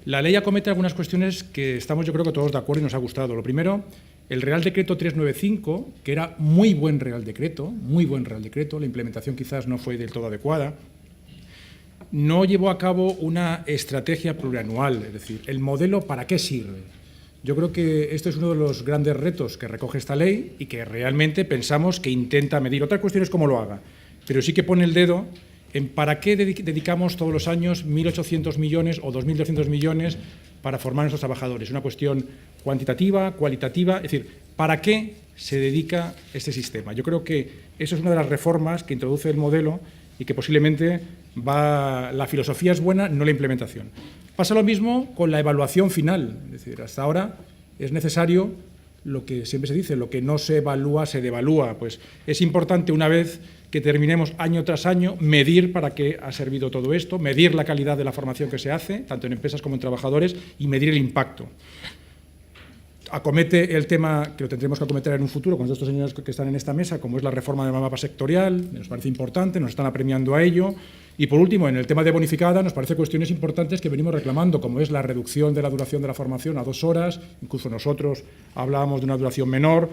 Speaker 4: La ley acomete algunas cuestiones que estamos, yo creo que todos de acuerdo y nos ha gustado. Lo primero, el Real Decreto 395, que era muy buen Real Decreto, la implementación quizás no fue del todo adecuada, no llevó a cabo una estrategia plurianual, es decir, el modelo ¿para qué sirve? Yo creo que esto es uno de los grandes retos que recoge esta ley y que realmente pensamos que intenta medir. Otra cuestión es cómo lo haga, pero sí que pone el dedo en para qué dedicamos todos los años 1.800 millones o 2.200 millones para formar a nuestros trabajadores. Una cuestión cuantitativa, cualitativa, es decir, ¿para qué se dedica este sistema? Yo creo que eso es una de las reformas que introduce el modelo y que posiblemente la filosofía es buena, no la implementación. Pasa lo mismo con la evaluación final, es decir, hasta ahora es necesario lo que siempre se dice, lo que no se evalúa se devalúa. Pues es importante, una vez que terminemos año tras año, medir para qué ha servido todo esto, medir la calidad de la formación que se hace, tanto en empresas como en trabajadores, y medir el impacto. Acomete el tema que lo tendremos que acometer en un futuro con estos señores que están en esta mesa, como es la reforma del mapa sectorial, nos parece importante, nos están apremiando a ello. Y por último, en el tema de bonificada, nos parece cuestiones importantes que venimos reclamando, como es la reducción de la duración de la formación a 2 horas, incluso nosotros hablábamos de una duración menor,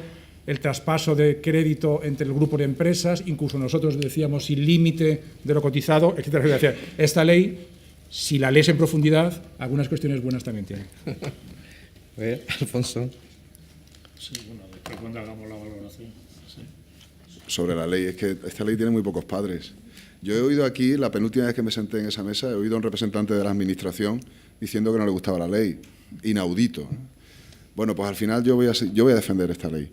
Speaker 4: el traspaso de crédito entre el grupo de empresas, incluso nosotros decíamos sin límite de lo cotizado, etcétera. Esta ley, si la lees en profundidad, algunas cuestiones buenas también tiene.
Speaker 2: Alfonso.
Speaker 1: Sí, bueno, después cuando hagamos la valoración. Sí.
Speaker 5: Sobre la ley, es que esta ley tiene muy pocos padres. Yo he oído aquí, la penúltima vez que me senté en esa mesa, he oído a un representante de la Administración diciendo que no le gustaba la ley. Inaudito. Bueno, pues al final yo voy a defender esta ley,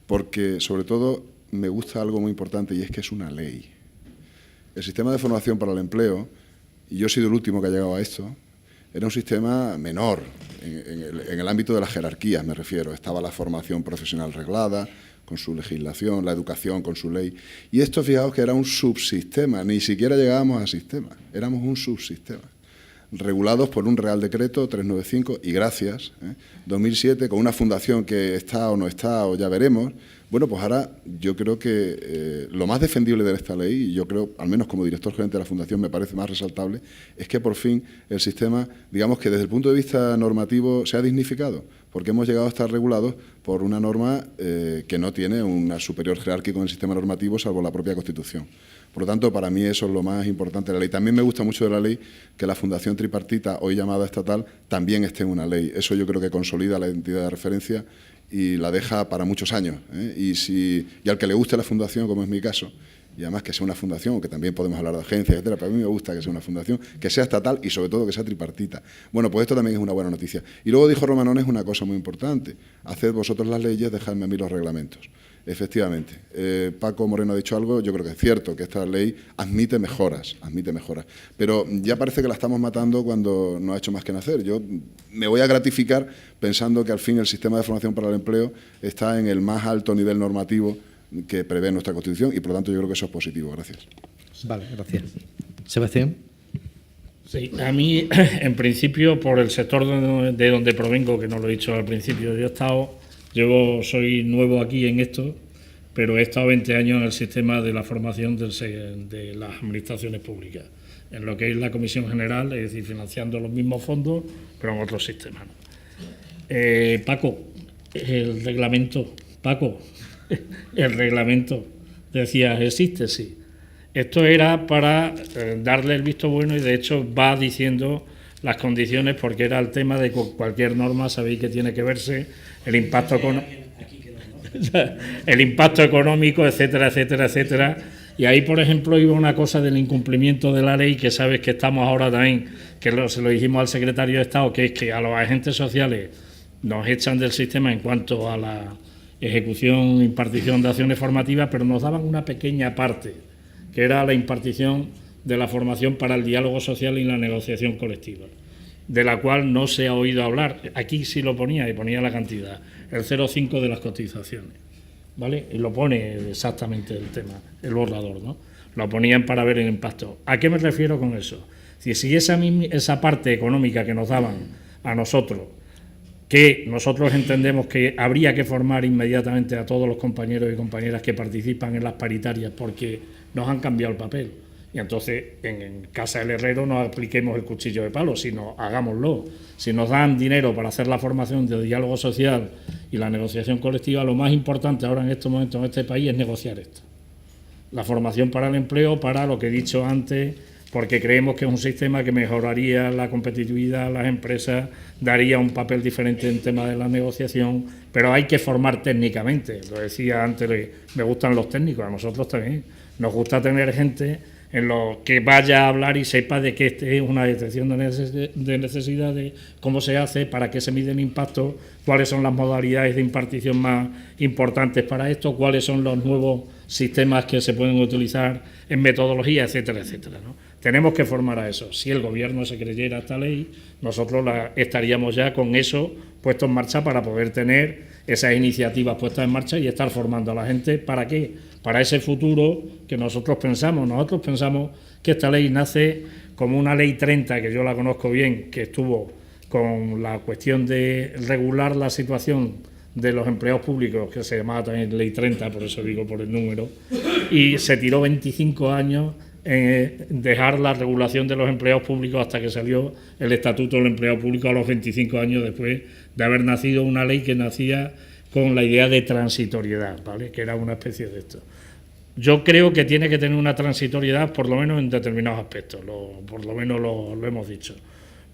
Speaker 5: porque sobre todo me gusta algo muy importante y es que es una ley. El sistema de formación para el empleo, y yo he sido el último que ha llegado a esto, era un sistema menor, en el ámbito de las jerarquías me refiero. Estaba la formación profesional reglada, con su legislación, la educación con su ley. Y esto, fijaos que era un subsistema, ni siquiera llegábamos a sistema, éramos un subsistema, regulados por un Real Decreto 395 y gracias, 2007, con una fundación que está o no está, o ya veremos. Bueno, pues ahora yo creo que lo más defendible de esta ley, y yo creo, al menos como director gerente de la Fundación, me parece más resaltable, es que por fin el sistema, digamos que desde el punto de vista normativo se ha dignificado, porque hemos llegado a estar regulados por una norma que no tiene una superior jerárquico en el sistema normativo, salvo la propia Constitución. Por lo tanto, para mí eso es lo más importante de la ley. También me gusta mucho de la ley que la Fundación Tripartita, hoy llamada estatal, también esté en una ley. Eso yo creo que consolida la identidad de referencia y la deja para muchos años. Y al que le guste la fundación, como es mi caso, y además que sea una fundación, que también podemos hablar de agencias, etcétera, pero a mí me gusta que sea una fundación, que sea estatal y sobre todo que sea tripartita. Bueno, pues esto también es una buena noticia. Y luego dijo Romanones una cosa muy importante: haced vosotros las leyes, dejadme a mí los reglamentos. Efectivamente, Paco Moreno ha dicho algo, yo creo que es cierto, que esta ley admite mejoras, pero ya parece que la estamos matando cuando no ha hecho más que nacer. Yo me voy a gratificar pensando que al fin el sistema de formación para el empleo está en el más alto nivel normativo que prevé nuestra Constitución y por lo tanto yo creo que eso es positivo. Gracias.
Speaker 2: Vale, gracias. Sebastián.
Speaker 1: Sí, a mí, en principio, por el sector de donde provengo, que no lo he dicho al principio, yo soy nuevo aquí en esto, pero he estado 20 años en el sistema de la formación de las administraciones públicas, en lo que es la Comisión General, es decir, financiando los mismos fondos, pero en otros sistemas. Paco, el reglamento, decías, ¿existe? Sí. Esto era para darle el visto bueno y de hecho va diciendo las condiciones, porque era el tema de cualquier norma, sabéis que tiene que verse el impacto económico, etcétera, etcétera, etcétera. Y ahí, por ejemplo, iba una cosa del incumplimiento de la ley, que sabes que estamos ahora también, que se lo dijimos al secretario de Estado, que es que a los agentes sociales nos echan del sistema en cuanto a la ejecución, impartición de acciones formativas, pero nos daban una pequeña parte, que era la impartición de la formación para el diálogo social y la negociación colectiva, de la cual no se ha oído hablar. Aquí sí lo ponía, y ponía la cantidad, el 0,5 de las cotizaciones, ¿vale? Y lo pone exactamente el tema, el borrador, ¿no? Lo ponían para ver el impacto. ¿A qué me refiero con eso? Si esa parte económica que nos daban a nosotros, que nosotros entendemos que habría que formar inmediatamente a todos los compañeros y compañeras que participan en las paritarias, porque nos han cambiado el papel. Y entonces en casa del herrero no apliquemos el cuchillo de palo, sino hagámoslo. Si nos dan dinero para hacer la formación de diálogo social y la negociación colectiva, lo más importante ahora en estos momentos en este país es negociar esto. La formación para el empleo, para lo que he dicho antes, porque creemos que es un sistema que mejoraría la competitividad, las empresas, daría un papel diferente en tema de la negociación, pero hay que formar técnicamente. Lo decía antes, me gustan los técnicos, a nosotros también. Nos gusta tener gente en lo que vaya a hablar y sepa de que este es una detección de necesidades, cómo se hace, para qué se mide el impacto, cuáles son las modalidades de impartición más importantes para esto, cuáles son los nuevos sistemas que se pueden utilizar en metodología, etcétera, etcétera, ¿no? Tenemos que formar a eso. Si el Gobierno se creyera esta ley, nosotros estaríamos ya con eso puesto en marcha para poder tener esas iniciativas puestas en marcha y estar formando a la gente. ¿Para qué? Para ese futuro que nosotros pensamos. Nosotros pensamos que esta ley nace como una ley 30, que yo la conozco bien, que estuvo con la cuestión de regular la situación de los empleados públicos, que se llamaba también ley 30, por eso digo por el número, y se tiró 25 años en dejar la regulación de los empleados públicos hasta que salió el Estatuto del Empleado Público a los 25 años después de haber nacido una ley que nacía con la idea de transitoriedad, ¿vale? Que era una especie de esto. Yo creo que tiene que tener una transitoriedad, por lo menos en determinados aspectos, por lo menos lo hemos dicho.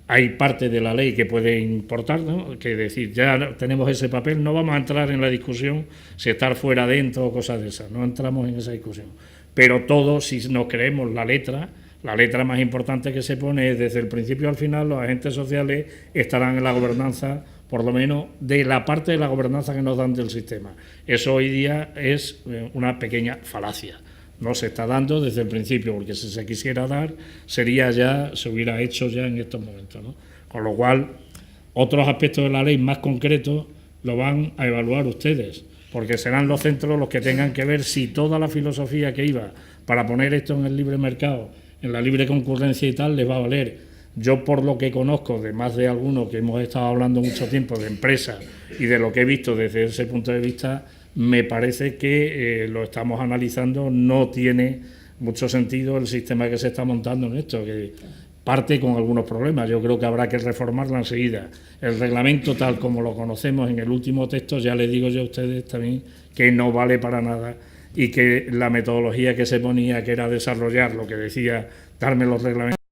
Speaker 1: Hay parte de la ley que puede importar, ¿no? Que decir, ya tenemos ese papel, no vamos a entrar en la discusión si estar fuera, dentro o cosas de esas, no entramos en esa discusión. Pero todos, si nos creemos la letra más importante que se pone es desde el principio al final, los agentes sociales estarán en la gobernanza, por lo menos de la parte de la gobernanza que nos dan del sistema. Eso hoy día es una pequeña falacia. No se está dando desde el principio, porque si se quisiera dar, se hubiera hecho ya en estos momentos, ¿no? Con lo cual, otros aspectos de la ley más concretos lo van a evaluar ustedes, porque serán los centros los que tengan que ver si toda la filosofía que iba para poner esto en el libre mercado, en la libre concurrencia y tal, les va a valer. Yo, por lo que conozco de más de algunos que hemos estado hablando mucho tiempo de empresas y de lo que he visto desde ese punto de vista, me parece que lo estamos analizando, no tiene mucho sentido el sistema que se está montando en esto, que parte con algunos problemas. Yo creo que habrá que reformarla enseguida. El reglamento tal como lo conocemos en el último texto, ya les digo yo a ustedes también que no vale para nada y que la metodología que se ponía, que era desarrollar lo que decía, darme los reglamentos